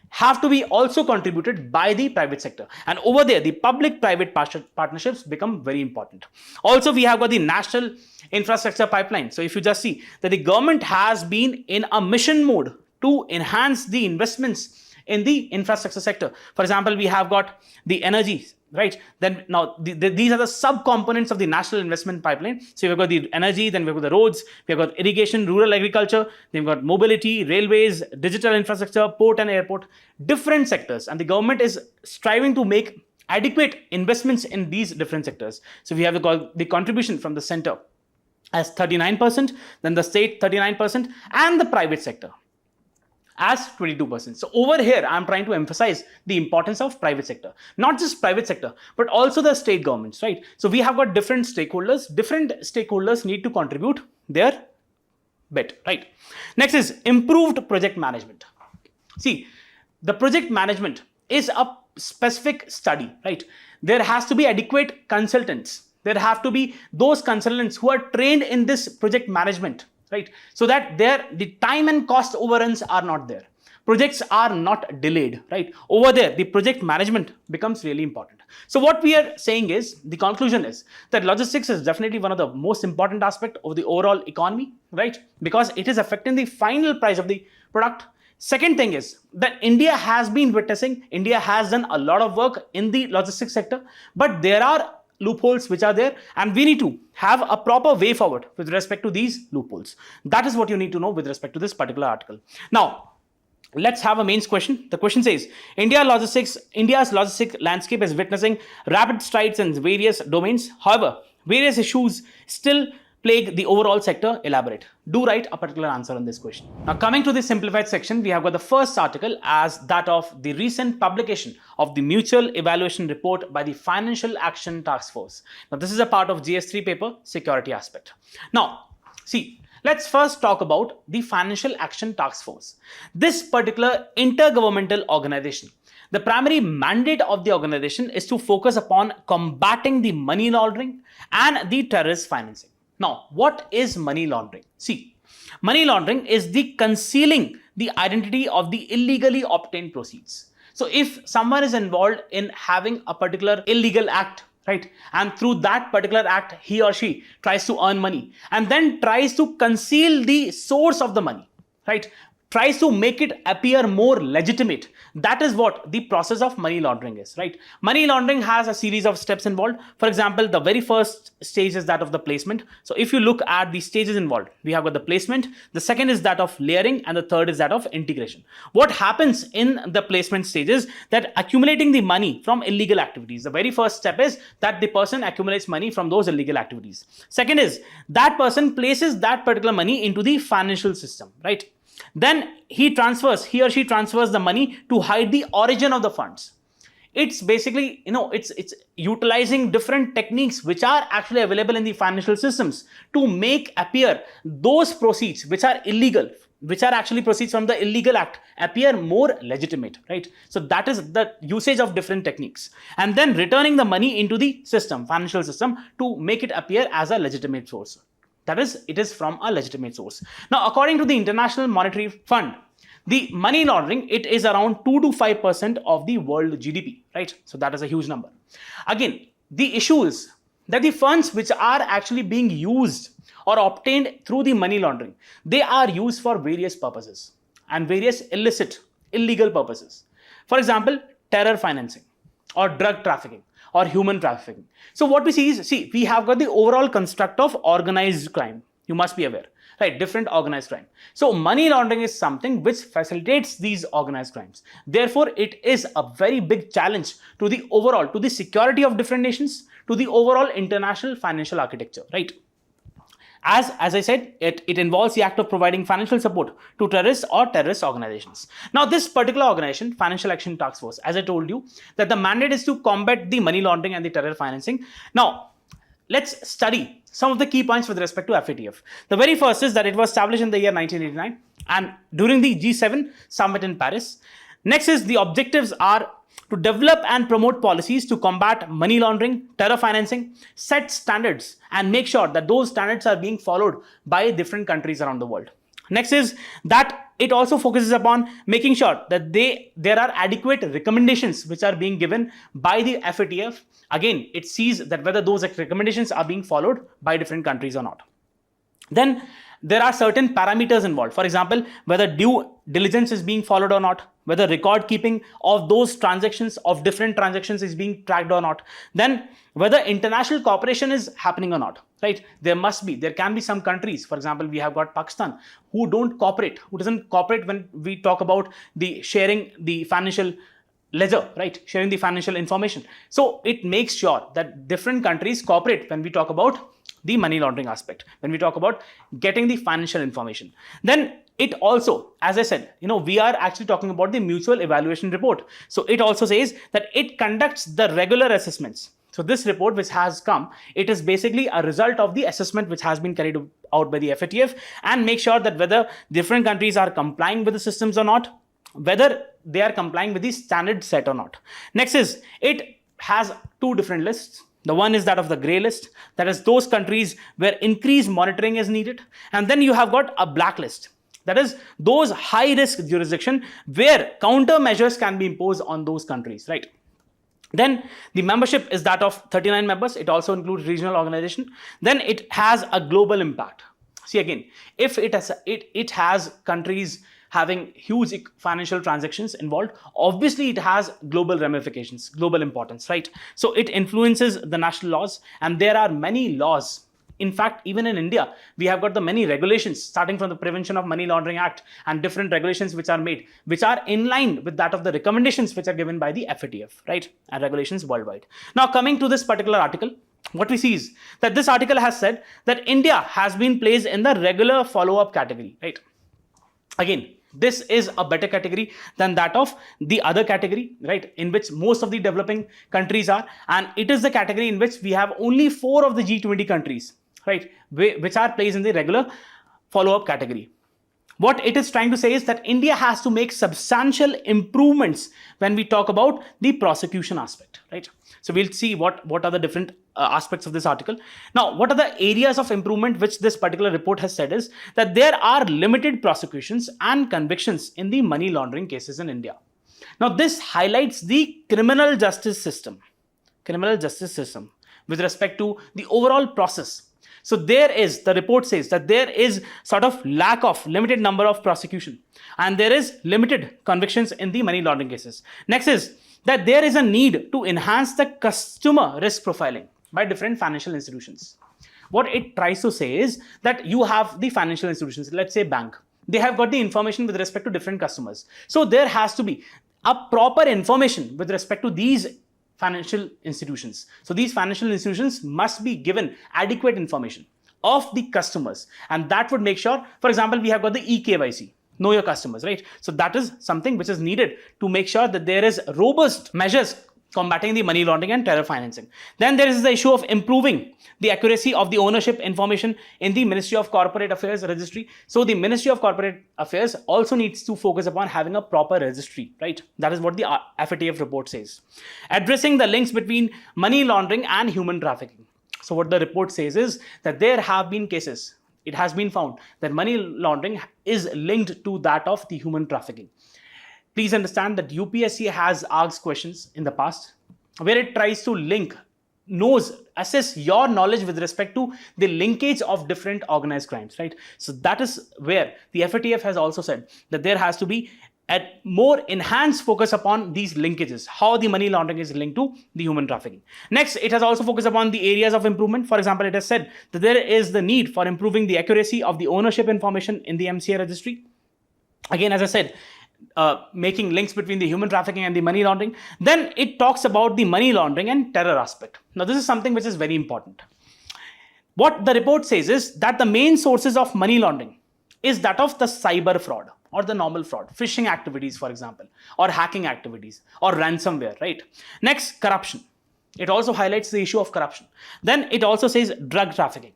have to be also contributed by the private sector, and over there the public-private partnerships become very important. Also, we have got the national infrastructure pipeline. So if you just see that the government has been in a mission mode to enhance the investments in the infrastructure sector. For example, we have got the energy, right? Then now these are the sub-components of the national investment pipeline. So we've got the energy, then we've got the roads, we've got irrigation, rural agriculture, then we've got mobility, railways, digital infrastructure, port and airport, different sectors. And the government is striving to make adequate investments in these different sectors. So we have the contribution from the center as 39%, then the state 39%, and the private sector as 22%. So over here, I'm trying to emphasize the importance of private sector, not just private sector, but also the state governments, right? So we have got different stakeholders. Different stakeholders need to contribute their bit, right? Next is improved project management. See, the project management is a specific study, right? There has to be adequate consultants. There have to be those consultants who are trained in this project management, right? So that the time and cost overruns are not there. Projects are not delayed, right? Over there, the project management becomes really important. So what we are saying is, the conclusion is that logistics is definitely one of the most important aspect of the overall economy, right? Because it is affecting the final price of the product. Second thing is that India has done a lot of work in the logistics sector, but there are loopholes which are there, and we need to have a proper way forward with respect to these loopholes. That is what you need to know with respect to this particular article. Now, let's have a mains question. The question says, India's logistics landscape is witnessing rapid strides in various domains. However, various issues still plague the overall sector. Elaborate. Do write a particular answer on this question. Now, coming to the simplified section, we have got the first article as that of the recent publication of the Mutual Evaluation Report by the Financial Action Task Force. Now, this is a part of GS3 paper, security aspect. Now, see, let's first talk about the Financial Action Task Force. This particular intergovernmental organization, the primary mandate of the organization is to focus upon combating the money laundering and the terrorist financing. Now, what is money laundering? See, money laundering is the concealing the identity of the illegally obtained proceeds. So if someone is involved in having a particular illegal act, right, and through that particular act, he or she tries to earn money and then tries to conceal the source of the money, right, tries to make it appear more legitimate. That is what the process of money laundering is, right? Money laundering has a series of steps involved. For example, the very first stage is that of the placement. So if you look at the stages involved, we have got the placement, the second is that of layering, and the third is that of integration. What happens in the placement stage is that accumulating the money from illegal activities. The very first step is that the person accumulates money from those illegal activities. Second is that person places that particular money into the financial system, right? Then he or she transfers the money to hide the origin of the funds. It's basically, it's utilizing different techniques which are actually available in the financial systems to make appear those proceeds which are illegal, which are actually proceeds from the illegal act appear more legitimate, right? So that is the usage of different techniques, and then returning the money into the system, financial system, to make it appear as a legitimate source. That is, it is from a legitimate source. Now, according to the International Monetary Fund, the money laundering, it is around 2 to 5% of the world GDP, right? So that is a huge number. Again, the issue is that the funds which are actually being used or obtained through the money laundering, they are used for various purposes and various illicit, illegal purposes. For example, terror financing or drug trafficking or human trafficking. So what we see is, we have got the overall construct of organized crime. You must be aware, right? Different organized crime. So money laundering is something which facilitates these organized crimes. Therefore, it is a very big challenge to the overall, to the security of different nations, to the overall international financial architecture, right? As I said, it involves the act of providing financial support to terrorists or terrorist organizations. Now, this particular organization, Financial Action Task Force, as I told you, that the mandate is to combat the money laundering and the terror financing. Now, let's study some of the key points with respect to FATF. The very first is that it was established in the year 1989 and during the G7 summit in Paris. Next is the objectives are to develop and promote policies to combat money laundering, terror financing, set standards and make sure that those standards are being followed by different countries around the world. Next is that it also focuses upon making sure that there are adequate recommendations which are being given by the FATF. Again, it sees that whether those recommendations are being followed by different countries or not. Then there are certain parameters involved. For example, whether due diligence is being followed or not, whether record keeping of those transactions, of different transactions, is being tracked or not. Then whether international cooperation is happening or not, right? There can be some countries, for example, we have got Pakistan, who doesn't cooperate when we talk about the sharing the financial ledger, right? Sharing the financial information. So it makes sure that different countries cooperate when we talk about the money laundering aspect, when we talk about getting the financial information. Then it also, as I said, we are actually talking about the mutual evaluation report. So it also says that it conducts the regular assessments. So this report which has come, it is basically a result of the assessment which has been carried out by the FATF and make sure that whether different countries are complying with the systems or not, whether they are complying with the standard set or not. Next is, it has two different lists. The one is that of the grey list, that is those countries where increased monitoring is needed. And then you have got a blacklist, that is those high risk jurisdiction where countermeasures can be imposed on those countries, right? Then the membership is that of 39 members. It also includes regional organization. Then it has a global impact. See again, if it has countries having huge financial transactions involved, obviously it has global ramifications, global importance, right? So it influences the national laws, and there are many laws. In fact, even in India, we have got the many regulations starting from the Prevention of Money Laundering Act and different regulations which are made, which are in line with that of the recommendations which are given by the FATF, right? And regulations worldwide. Now, coming to this particular article, what we see is that this article has said that India has been placed in the regular follow-up category, right? Again, this is a better category than that of the other category, right, in which most of the developing countries are, and it is the category in which we have only 4 of the G20 countries, right, which are placed in the regular follow-up category. What it is trying to say is that India has to make substantial improvements when we talk about the prosecution aspect, right? So we'll see what are the different aspects of this article. Now, what are the areas of improvement which this particular report has said is that there are limited prosecutions and convictions in the money laundering cases in India. Now, this highlights the criminal justice system with respect to the overall process. So the report says that there is sort of limited number of prosecution and there is limited convictions in the money laundering cases. Next is that there is a need to enhance the customer risk profiling by different financial institutions. What it tries to say is that you have the financial institutions, let's say bank, they have got the information with respect to different customers. So there has to be a proper information with respect to these financial institutions. So these financial institutions must be given adequate information of the customers, and that would make sure, for example, we have got the eKYC, know your customers, right? So that is something which is needed to make sure that there is robust measures combating the money laundering and terror financing. Then there is the issue of improving the accuracy of the ownership information in the Ministry of Corporate Affairs registry. So the Ministry of Corporate Affairs also needs to focus upon having a proper registry, right? That is what the FATF report says. Addressing the links between money laundering and human trafficking. So what the report says is that there have been cases, it has been found that money laundering is linked to that of the human trafficking. Please understand that UPSC has asked questions in the past where it tries to assess your knowledge with respect to the linkage of different organized crimes, right? So that is where the FATF has also said that there has to be a more enhanced focus upon these linkages, how the money laundering is linked to the human trafficking. Next, it has also focused upon the areas of improvement. For example, it has said that there is the need for improving the accuracy of the ownership information in the MCA registry. Again, as I said, making links between the human trafficking and the money laundering. Then it talks about the money laundering and terror aspect. Now, this is something which is very important. What the report says is that the main sources of money laundering is that of the cyber fraud or the normal fraud, phishing activities, for example, or hacking activities or ransomware, right? Next, corruption. It also highlights the issue of corruption. Then it also says drug trafficking.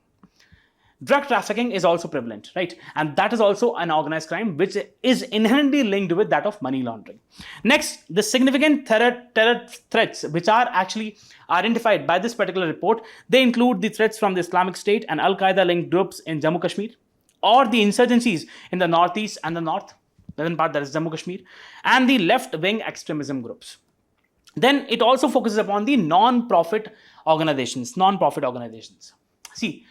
Drug trafficking is also prevalent, right? And that is also an organized crime which is inherently linked with that of money laundering. Next, the significant terror threats which are actually identified by this particular report, they include the threats from the Islamic State and Al-Qaeda linked groups in Jammu Kashmir, or the insurgencies in the northeast and the northern part, that is Jammu Kashmir, and the left-wing extremism groups. Then it also focuses upon the non-profit organizations. See,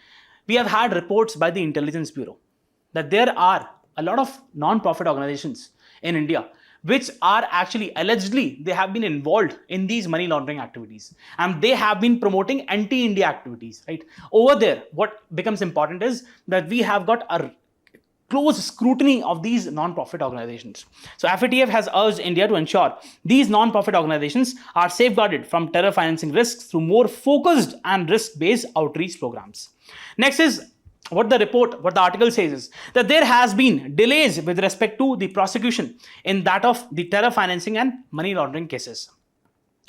we have had reports by the Intelligence Bureau that there are a lot of non-profit organizations in India which are actually allegedly they have been involved in these money laundering activities and they have been promoting anti-India activities, right? Over there, what becomes important is that we have got a close scrutiny of these non-profit organizations. So FATF has urged India to ensure these non-profit organizations are safeguarded from terror financing risks through more focused and risk-based outreach programs. Next is what the article says is that there has been delays with respect to the prosecution in that of the terror financing and money laundering cases,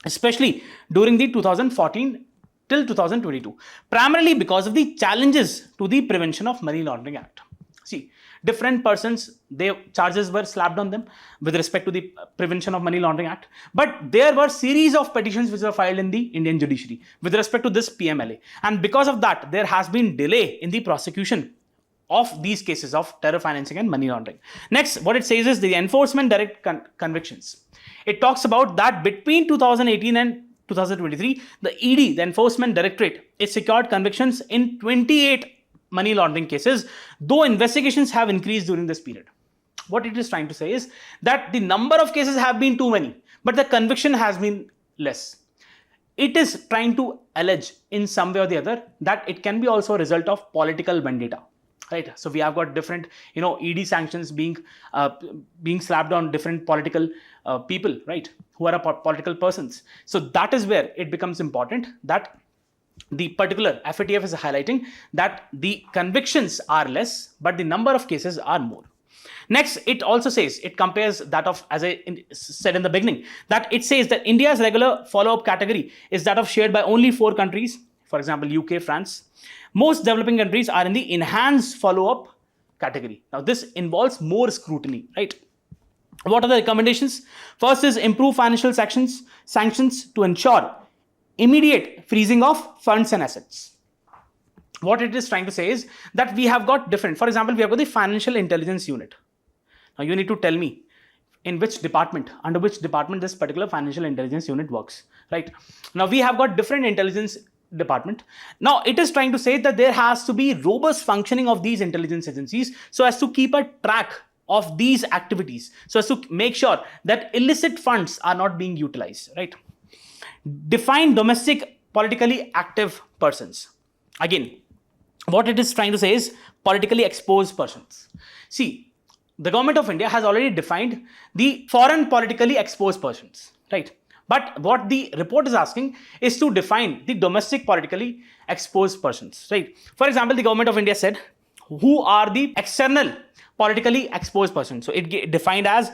especially during the 2014 till 2022, primarily because of the challenges to the Prevention of Money Laundering Act. See, different persons, their charges were slapped on them with respect to the Prevention of Money Laundering Act. But there were series of petitions which were filed in the Indian judiciary with respect to this PMLA. And because of that, there has been delay in the prosecution of these cases of terror financing and money laundering. Next, what it says is the enforcement direct convictions. It talks about that between 2018 and 2023, the ED, the Enforcement Directorate, it secured convictions in 28 money laundering cases, though investigations have increased during this period. What it is trying to say is that the number of cases have been too many, but the conviction has been less. It is trying to allege in some way or the other that it can be also a result of political vendetta, right? So we have got different, ED sanctions being slapped on different political people, right, who are political persons. So that is where it becomes important that the particular FATF is highlighting that the convictions are less, but the number of cases are more. Next, it also says, it compares that of, as I said in the beginning, that it says that India's regular follow-up category is that of shared by only 4 countries, for example, UK, France. Most developing countries are in the enhanced follow-up category. Now, this involves more scrutiny, right? What are the recommendations? First is improve financial sanctions to ensure immediate freezing of funds and assets. What it is trying to say is that we have got different, for example, we have got the Financial Intelligence Unit. Now you need to tell me in which department, under which department this particular Financial Intelligence Unit works, right? Now we have got different intelligence department. Now it is trying to say that there has to be robust functioning of these intelligence agencies so as to keep a track of these activities, so as to make sure that illicit funds are not being utilized, right? Define domestic politically active persons. Again, what it is trying to say is politically exposed persons. See, the government of India has already defined the foreign politically exposed persons, right? But what the report is asking is to define the domestic politically exposed persons, right? For example, the government of India said, who are the external politically exposed persons? So it defined as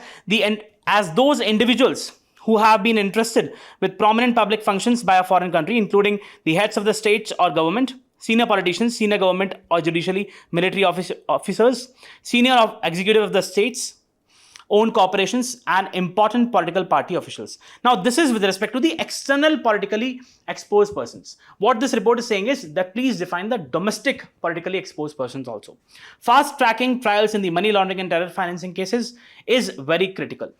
those individuals who have been entrusted with prominent public functions by a foreign country, including the heads of the state or government, senior politicians, senior government or judicially military officers, senior executive of the states, own corporations, and important political party officials. Now, this is with respect to the external politically exposed persons. What this report is saying is that please define the domestic politically exposed persons also. Fast tracking trials in the money laundering and terror financing cases is very critical.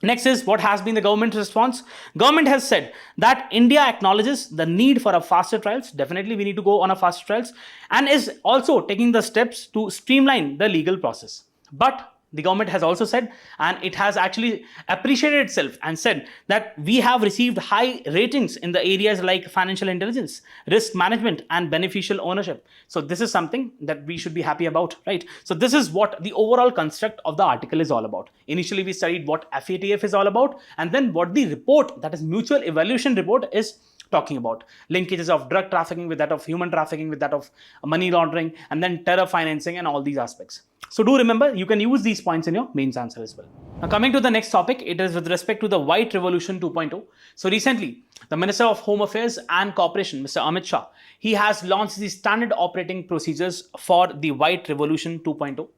Next is what has been the government's response. Government has said that India acknowledges the need for a faster trials. Definitely we need to go on a faster trials, and is also taking the steps to streamline the legal process. But the government has also said, and it has actually appreciated itself and said that we have received high ratings in the areas like financial intelligence, risk management, and beneficial ownership. So this is something that we should be happy about, right? So this is what the overall construct of the article is all about. Initially, we studied what FATF is all about, and then what the report, that is mutual evaluation report, is talking about. Linkages of drug trafficking with that of human trafficking, with that of money laundering, and then terror financing, and all these aspects. So do remember, you can use these points in your mains answer as well. Now coming to the next topic, it is with respect to the White Revolution 2.0. So recently, the Minister of Home Affairs and Cooperation, Mr. Amit Shah, he has launched the standard operating procedures for the White Revolution 2.0,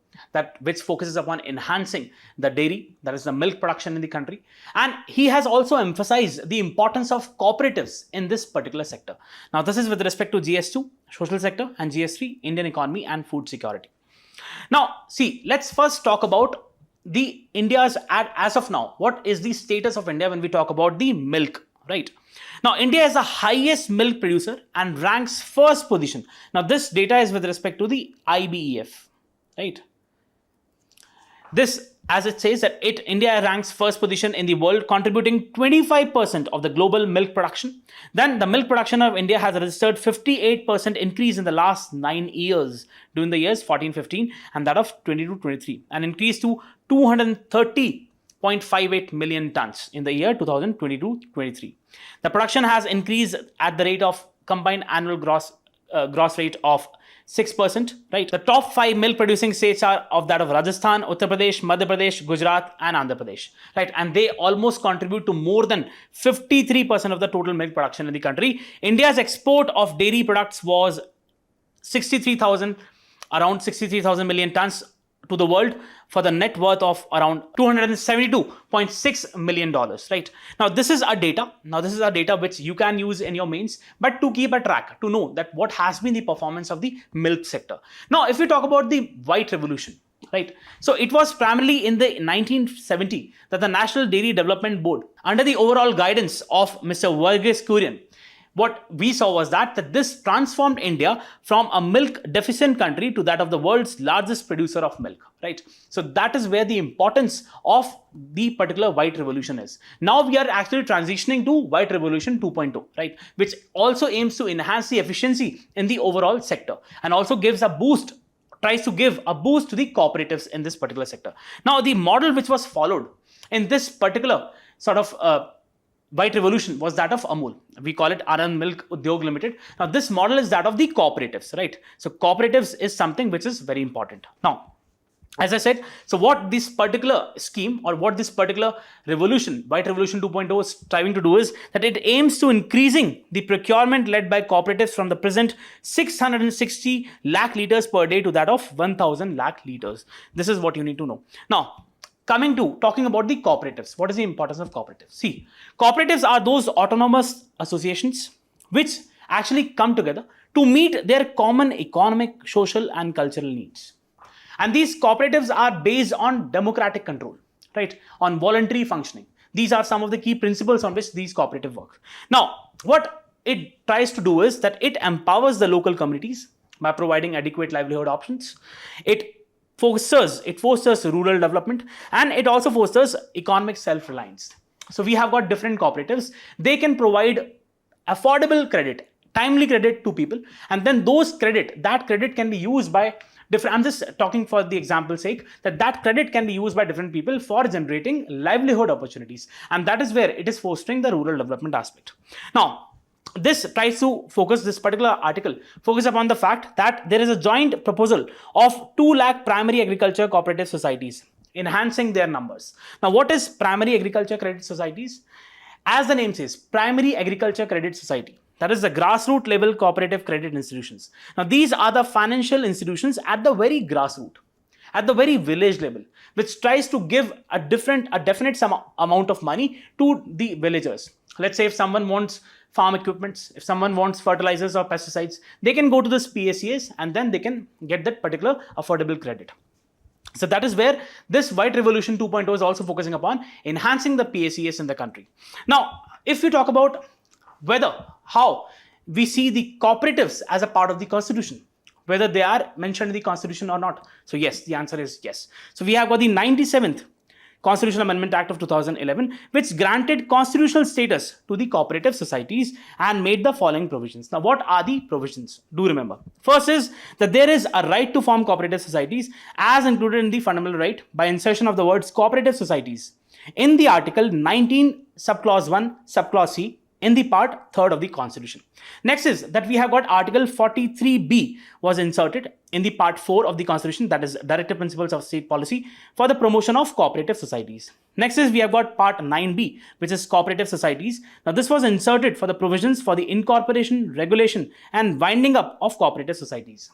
which focuses upon enhancing the dairy, that is the milk production in the country. And he has also emphasized the importance of cooperatives in this particular sector. Now this is with respect to GS2, social sector, and GS3, Indian economy and food security. Now, see, let's first talk about the India's, as of now, what is the status of India when we talk about the milk, right? Now, India is the highest milk producer and ranks first position. Now, this data is with respect to the IBEF, right? This, as it says, that India ranks first position in the world, contributing 25% of the global milk production. Then the milk production of India has registered 58% increase in the last 9 years, during the years 14-15 and that of 22-23, and increased to 230.58 million tons in the year 2022-23. The production has increased at the rate of combined annual gross rate of 6%, right? The top 5 milk producing states are of that of Rajasthan, Uttar Pradesh, Madhya Pradesh, Gujarat, and Andhra Pradesh, right? And they almost contribute to more than 53% of the total milk production in the country. India's export of dairy products was around 63,000 million tons to the world, for the net worth of around $272.6 million, right? Now, this is a data. Which you can use in your mains, but to keep a track, to know that what has been the performance of the milk sector. Now, if we talk about the White Revolution, right? So it was primarily in the 1970 that the National Dairy Development Board, under the overall guidance of Mr. Verghese Kurian, what we saw was that this transformed India from a milk deficient country to that of the world's largest producer of milk, right? So that is where the importance of the particular White Revolution is. Now we are actually transitioning to White Revolution 2.0, right? Which also aims to enhance the efficiency in the overall sector, and also tries to give a boost to the cooperatives in this particular sector. Now, the model which was followed in this particular sort of White Revolution was that of Amur. We call it Anand Milk Udyog Limited. Now, this model is that of the cooperatives, right? So, cooperatives is something which is very important. Now, as I said, so what this particular scheme, or what this particular revolution, White Revolution 2.0, is striving to do is that it aims to increasing the procurement led by cooperatives from the present 660 lakh litres per day to that of 1000 lakh litres. This is what you need to know. Now, coming to talking about the cooperatives, what is the importance of cooperatives? See, cooperatives are those autonomous associations which actually come together to meet their common economic, social, and cultural needs. And these cooperatives are based on democratic control, right? On voluntary functioning. These are some of the key principles on which these cooperatives work. Now, what it tries to do is that it empowers the local communities by providing adequate livelihood options. It fosters rural development, and it also fosters economic self-reliance. So we have got different cooperatives. They can provide affordable credit, timely credit to people, and then that credit can be used by different, I'm just talking for the example's sake, that credit can be used by different people for generating livelihood opportunities. And that is where it is fostering the rural development aspect. Now, this tries to focus, this particular article focus upon the fact that there is a joint proposal of 2 lakh primary agriculture cooperative societies enhancing their numbers. Now, what is primary agriculture credit societies? As the name says, primary agriculture credit society. That is the grassroots level cooperative credit institutions. Now, these are the financial institutions at the very grassroots, at the very village level, which tries to give a definite amount of money to the villagers. Let's say if someone wants farm equipments, if someone wants fertilizers or pesticides, they can go to this PACS and then they can get that particular affordable credit. So that is where this White Revolution 2.0 is also focusing upon enhancing the PACS in the country. Now, if we talk about how we see the cooperatives as a part of the constitution, whether they are mentioned in the constitution or not. So yes, the answer is yes. So we have got the 97th Constitutional Amendment Act of 2011, which granted constitutional status to the cooperative societies and made the following provisions. Now, what are the provisions? Do remember. First is that there is a right to form cooperative societies as included in the fundamental right by insertion of the words cooperative societies in the Article 19, subclause 1, subclause C, in the part 3rd of the Constitution. Next is that we have got Article 43B was inserted in the part 4 of the Constitution, that is Directive Principles of State Policy for the promotion of cooperative societies. Next is we have got part 9B, which is cooperative societies. Now this was inserted for the provisions for the incorporation, regulation and winding up of cooperative societies.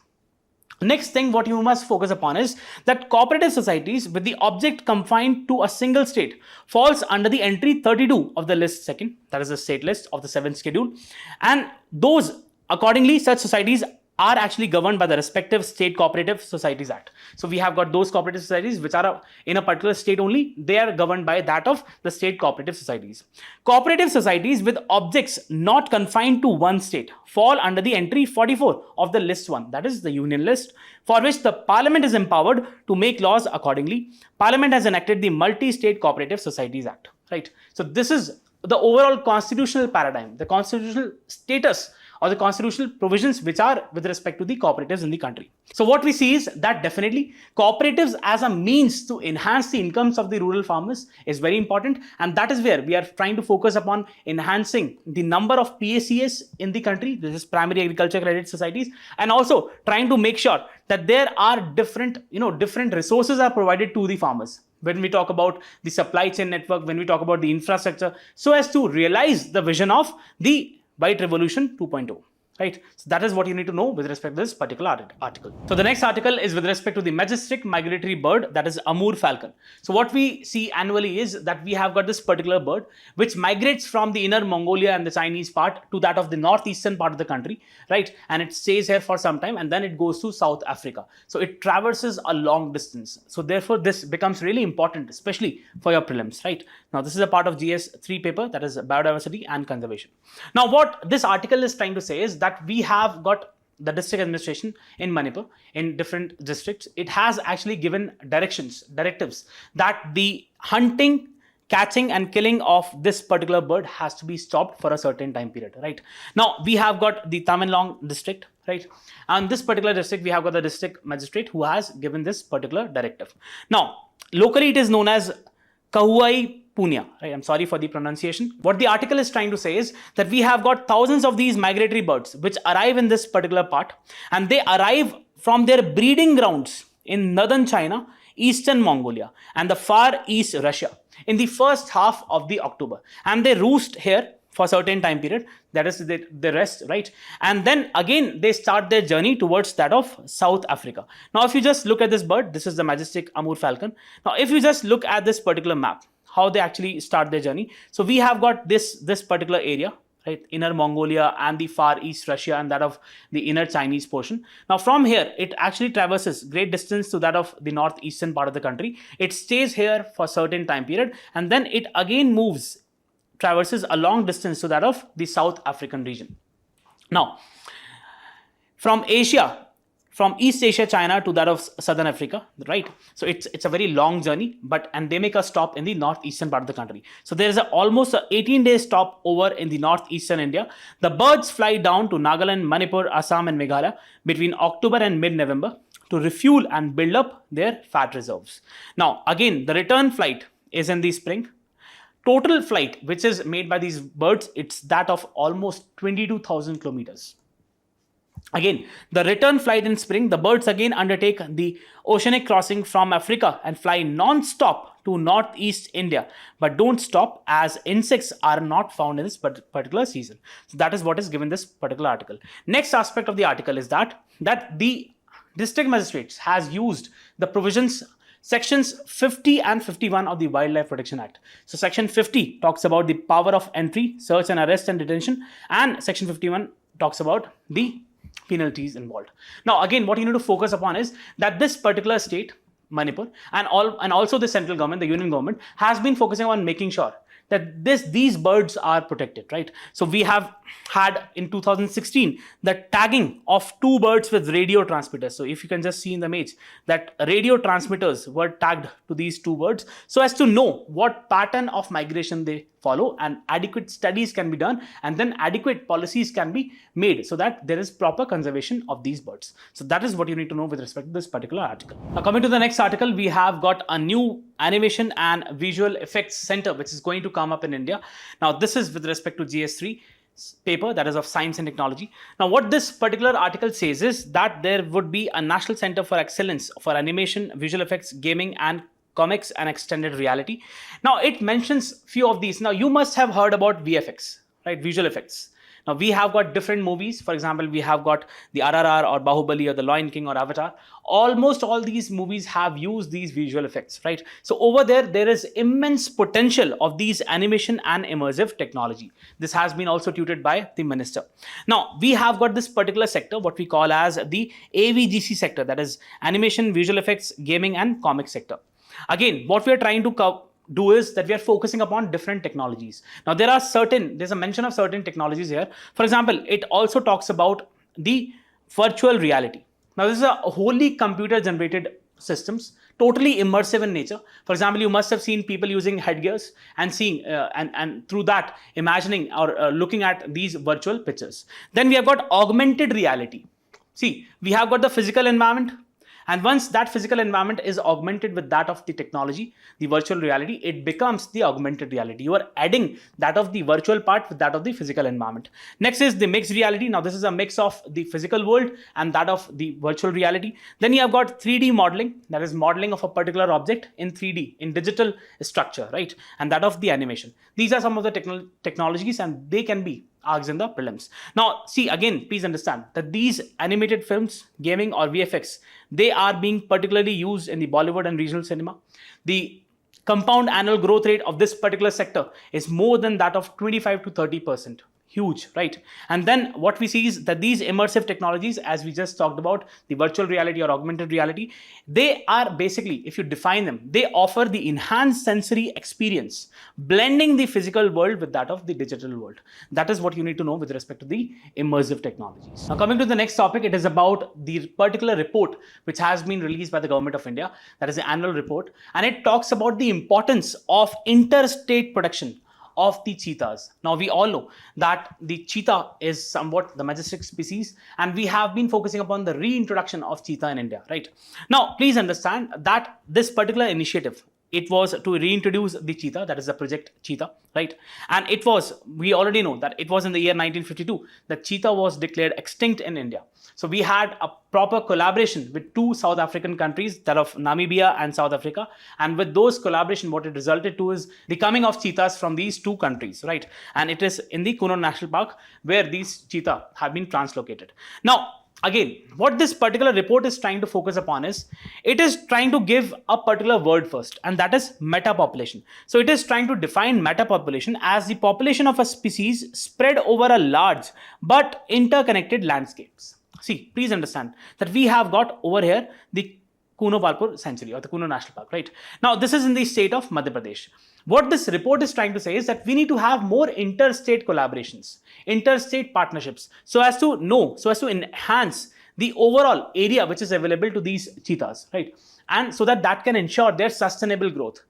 Next thing what you must focus upon is that cooperative societies with the object confined to a single state falls under the entry 32 of the list second, that is the state list of the 7th schedule, and those accordingly such societies are actually governed by the respective State Cooperative Societies Act. So we have got those cooperative societies which are in a particular state only, they are governed by that of the State Cooperative Societies. Cooperative societies with objects not confined to one state fall under the entry 44 of the list 1, that is the Union list, for which the Parliament is empowered to make laws accordingly. Parliament has enacted the Multi-State Cooperative Societies Act, right? So this is the overall constitutional paradigm, the constitutional status or the constitutional provisions which are with respect to the cooperatives in the country. So what we see is that definitely cooperatives as a means to enhance the incomes of the rural farmers is very important, and that is where we are trying to focus upon enhancing the number of PACS in the country, this is primary agriculture credit societies, and also trying to make sure that there are different resources are provided to the farmers. When we talk about the supply chain network, when we talk about the infrastructure, so as to realize the vision of the White Revolution 2.0, right? So that is what you need to know with respect to this particular article. So the next article is with respect to the majestic migratory bird, that is Amur falcon. So what we see annually is that we have got this particular bird which migrates from the inner Mongolia and the Chinese part to that of the northeastern part of the country, right? And it stays here for some time and then it goes to South Africa. So it traverses a long distance. So therefore this becomes really important, especially for your prelims, right? Now this is a part of GS3 paper, that is biodiversity and conservation. Now what this article is trying to say is that we have got the district administration in Manipur in different districts. It has actually given directives that the hunting, catching and killing of this particular bird has to be stopped for a certain time period, right? Now we have got the Tamenglong district, right? And this particular district, we have got the district magistrate who has given this particular directive. Now locally it is known as Kahuai Punya, right? I'm sorry for the pronunciation. What the article is trying to say is that we have got thousands of these migratory birds which arrive in this particular part, and they arrive from their breeding grounds in northern China, eastern Mongolia and the far east Russia in the first half of the October, and they roost here for a certain time period, that is the rest, right? And then again they start their journey towards that of South Africa. Now if you just look at this bird, this is the majestic Amur falcon. Now if you just look at this particular map, how they actually start their journey. So we have got this particular area, right? Inner Mongolia and the far east Russia and that of the inner Chinese portion. Now from here, it actually traverses great distance to that of the northeastern part of the country. It stays here for a certain time period and then it again traverses a long distance to that of the South African region. Now, from Asia, from East Asia, China to that of Southern Africa, right? So it's a very long journey, and they make a stop in the northeastern part of the country. So there is almost a 18-day stop over in the northeastern India. The birds fly down to Nagaland, Manipur, Assam and Meghalaya between October and mid-November to refuel and build up their fat reserves. Now, again, the return flight is in the spring. Total flight, which is made by these birds, it's that of almost 22,000 kilometers. Again, the return flight in spring, the birds again undertake the oceanic crossing from Africa and fly non-stop to northeast India, but don't stop as insects are not found in this particular season. So that is what is given this particular article. Next aspect of the article is that the district magistrates has used the provisions sections 50 and 51 of the Wildlife Protection Act. So section 50 talks about the power of entry, search and arrest and detention, and section 51 talks about the penalties involved. Now, again, what you need to focus upon is that this particular state, Manipur, and also the central government, the union government, has been focusing on making sure that these birds are protected, right? So we have had in 2016 the tagging of 2 birds with radio transmitters. So if you can just see in the image that radio transmitters were tagged to these 2 birds so as to know what pattern of migration they follow, and adequate studies can be done, and then adequate policies can be made so that there is proper conservation of these birds. So that is what you need to know with respect to this particular article. Now, coming to the next article, we have got a new Animation and Visual Effects Centre which is going to come up in India. Now, this is with respect to GS3 paper, that is of science and technology. Now, what this particular article says is that there would be a National Centre for Excellence for Animation, Visual Effects, Gaming and Comics and Extended Reality. Now, it mentions few of these. Now, you must have heard about VFX, right? Visual effects. Now, we have got different movies. For example, we have got the RRR or Bahubali or the Lion King or Avatar. Almost all these movies have used these visual effects, right? So over there is immense potential of these animation and immersive technology. This has been also tutored by the minister. Now, we have got this particular sector, what we call as the AVGC sector, that is Animation, Visual Effects, Gaming and Comic sector. Again, what we are trying to do is that we are focusing upon different technologies. Now, there's a mention of certain technologies here. For example, it also talks about the virtual reality. Now, this is a wholly computer generated systems, totally immersive in nature. For example, you must have seen people using headgears and seeing and through that imagining or looking at these virtual pictures. Then we have got augmented reality. See, we have got the physical environment. And once that physical environment is augmented with that of the technology, the virtual reality, it becomes the augmented reality. You are adding that of the virtual part with that of the physical environment. Next is the mixed reality. Now, this is a mix of the physical world and that of the virtual reality. Then you have got 3D modeling, that is modeling of a particular object in 3D, in digital structure, right? And that of the animation. These are some of the technologies and they can be asked in the prelims. Now, see, again, please understand that these animated films, gaming or VFX, they are being particularly used in the Bollywood and regional cinema. The compound annual growth rate of this particular sector is more than that of 25 to 30%. Huge, right? And then what we see is that these immersive technologies, as we just talked about, the virtual reality or augmented reality, they are basically, if you define them, they offer the enhanced sensory experience, blending the physical world with that of the digital world. That is what you need to know with respect to the immersive technologies. Now, coming to the next topic, it is about the particular report which has been released by the Government of India, that is the annual report, and it talks about the importance of interstate protection of the cheetahs. Now, we all know that the cheetah is somewhat the majestic species, and we have been focusing upon the reintroduction of cheetah in India, right? Now, please understand that this particular initiative, it was to reintroduce the cheetah, that is the project Cheetah, right? And it was, we already know that it was in the year 1952 that cheetah was declared extinct in India. So we had a proper collaboration with 2 South African countries, that of Namibia and South Africa. And with those collaboration, what it resulted to is the coming of cheetahs from these 2 countries, right? And it is in the Kuno National Park where these cheetah have been translocated. Now, again, what this particular report is trying to focus upon is, it is trying to give a particular word first, and that is metapopulation. So it is trying to define metapopulation as the population of a species spread over a large but interconnected landscapes. See, please understand that we have got over here the Kuno Palpur Sanctuary or the Kuno National Park, right? Now, this is in the state of Madhya Pradesh. What this report is trying to say is that we need to have more interstate collaborations, interstate partnerships, so as to enhance the overall area which is available to these cheetahs, right? And so that can ensure their sustainable growth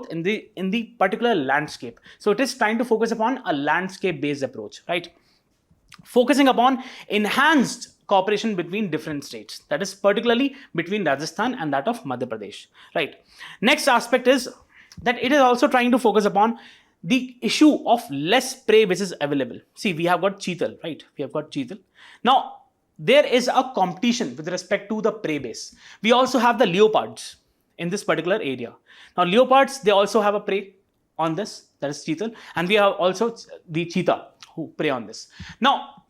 in the particular landscape. So it is trying to focus upon a landscape-based approach, right? Focusing upon enhanced cooperation between different states, that is particularly between Rajasthan and that of Madhya Pradesh, right? Next aspect is that it is also trying to focus upon the issue of less prey which is available. See, we have got cheetah, right? We have got cheetah. Now, there is a competition with respect to the prey base. We also have the leopards in this particular area. Now leopards, they also have a prey on this, that is cheetah, and we have also the cheetah who prey on this. Now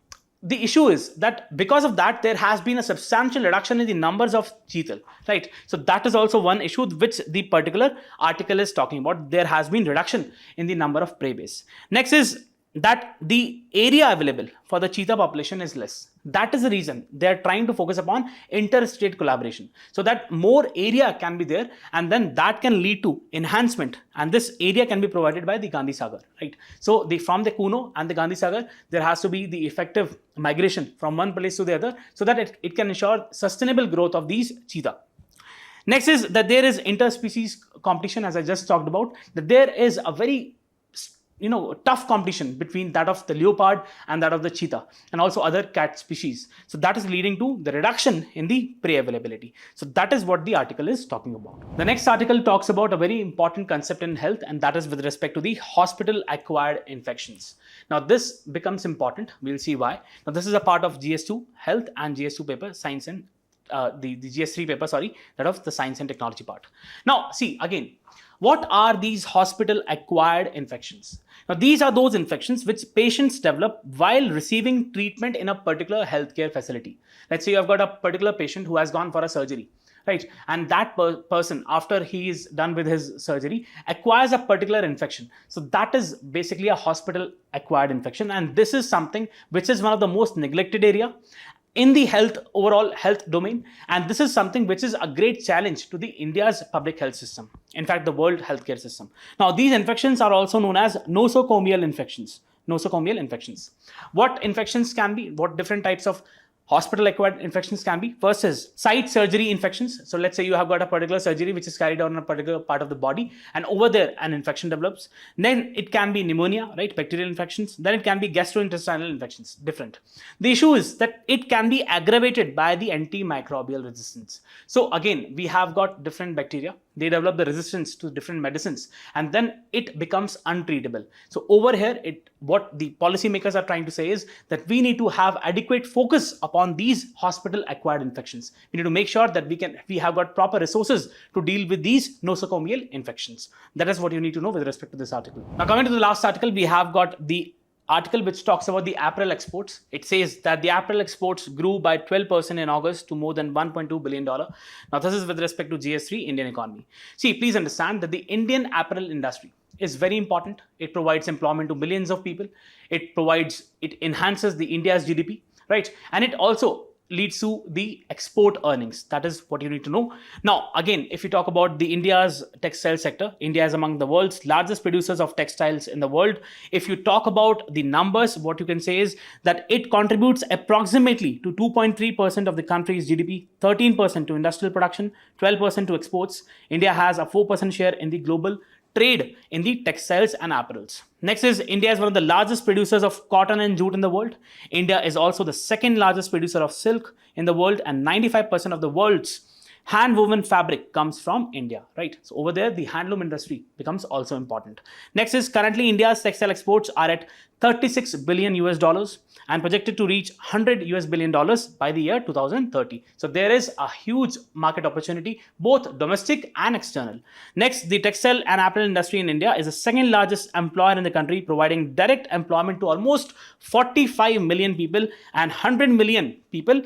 the issue is that because of that, there has been a substantial reduction in the numbers of cheetah, right? So that is also one issue which the particular article is talking about. There has been reduction in the number of prey base. Next is that the area available for the cheetah population is less. That is the reason they are trying to focus upon interstate collaboration, so that more area can be there, and then that can lead to enhancement, and this area can be provided by the Gandhi Sagar, right? So from the Kuno and the Gandhi Sagar, there has to be the effective migration from one place to the other, so that it can ensure sustainable growth of these cheetah. Next is that there is interspecies competition, as I just talked about, that there is a very tough competition between that of the leopard and that of the cheetah and also other cat species. So that is leading to the reduction in the prey availability. So that is what the article is talking about. The next article talks about a very important concept in health, and that is with respect to the hospital acquired infections. Now this becomes important. We'll see why. Now this is a part of GS2 health and GS2 paper science and the GS3 paper, that of the science and technology part. Now see again, what are these hospital acquired infections? Now these are those infections which patients develop while receiving treatment in a particular healthcare facility. Let's say you have got a particular patient who has gone for a surgery, right? And that person, after he is done with his surgery, acquires a particular infection. So that is basically a hospital acquired infection, and this is something which is one of the most neglected area in the overall health domain, and this is something which is a great challenge to the India's public health system, in fact the world healthcare system. Now these infections are also known as nosocomial infections. What infections can be, what different types of hospital acquired infections can be? First is site surgery infections. So let's say you have got a particular surgery which is carried out on a particular part of the body, and over there an infection develops. Then it can be pneumonia, right? Bacterial infections. Then it can be gastrointestinal infections, different. The issue is that it can be aggravated by the antimicrobial resistance. So again, we have got different bacteria. They develop the resistance to different medicines, and then it becomes untreatable. So over here, what the policymakers are trying to say is that we need to have adequate focus upon these hospital acquired infections. We need to make sure that we have got proper resources to deal with these nosocomial infections. That is what you need to know with respect to this article. Now coming to the last article, we have got the article which talks about the apparel exports. It says that the apparel exports grew by 12% in August to more than $1.2 billion. Now this is with respect to GS3 Indian economy. See, please understand that the Indian apparel industry is very important. It provides employment to millions of people. It enhances the India's GDP, right? And it also leads to the export earnings. That is what you need to know. Now, again, if you talk about the India's textile sector, India is among the world's largest producers of textiles in the world. If you talk about the numbers, what you can say is that it contributes approximately to 2.3% of the country's GDP, 13% to industrial production, 12% to exports. India has a 4% share in the global trade in the textiles and apparels. Next is India is one of the largest producers of cotton and jute in the world. India is also the second largest producer of silk in the world, and 95% of the world's hand-woven fabric comes from India, right? So over there, the handloom industry becomes also important. Next is currently India's textile exports are at $36 billion and projected to reach $100 billion by the year 2030. So there is a huge market opportunity, both domestic and external. Next, the textile and apparel industry in India is the second largest employer in the country, providing direct employment to almost 45 million people and 100 million people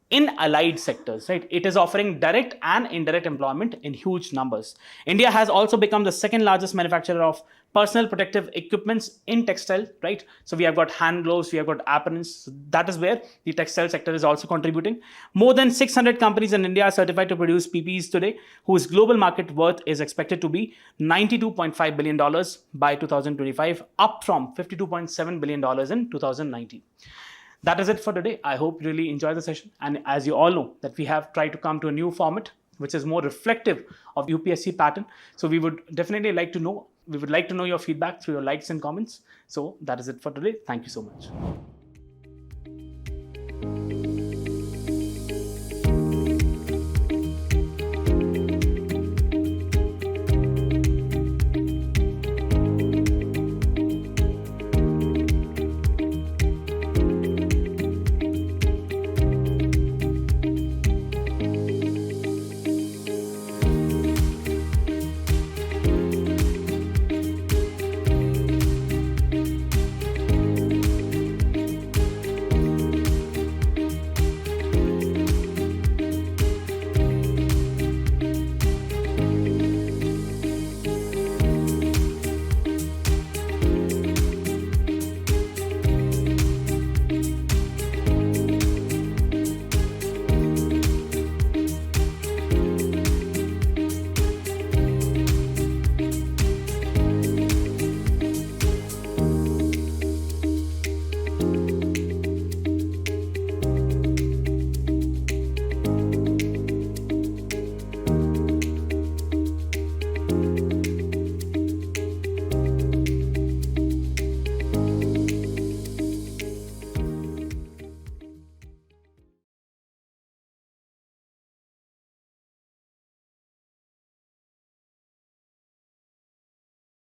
in allied sectors, right? It is offering direct and indirect employment in huge numbers. India has also become the second largest manufacturer of personal protective equipments in textile, right? So we have got hand gloves, we have got aprons. So that is where the textile sector is also contributing. More than 600 companies in India are certified to produce PPEs today, whose global market worth is expected to be $92.5 billion by 2025, up from $52.7 billion in 2019. That is it for today. I hope you really enjoy the session. And as you all know, that we have tried to come to a new format, which is more reflective of UPSC pattern. So we would definitely like to know, your feedback through your likes and comments. So that is it for today. Thank you so much.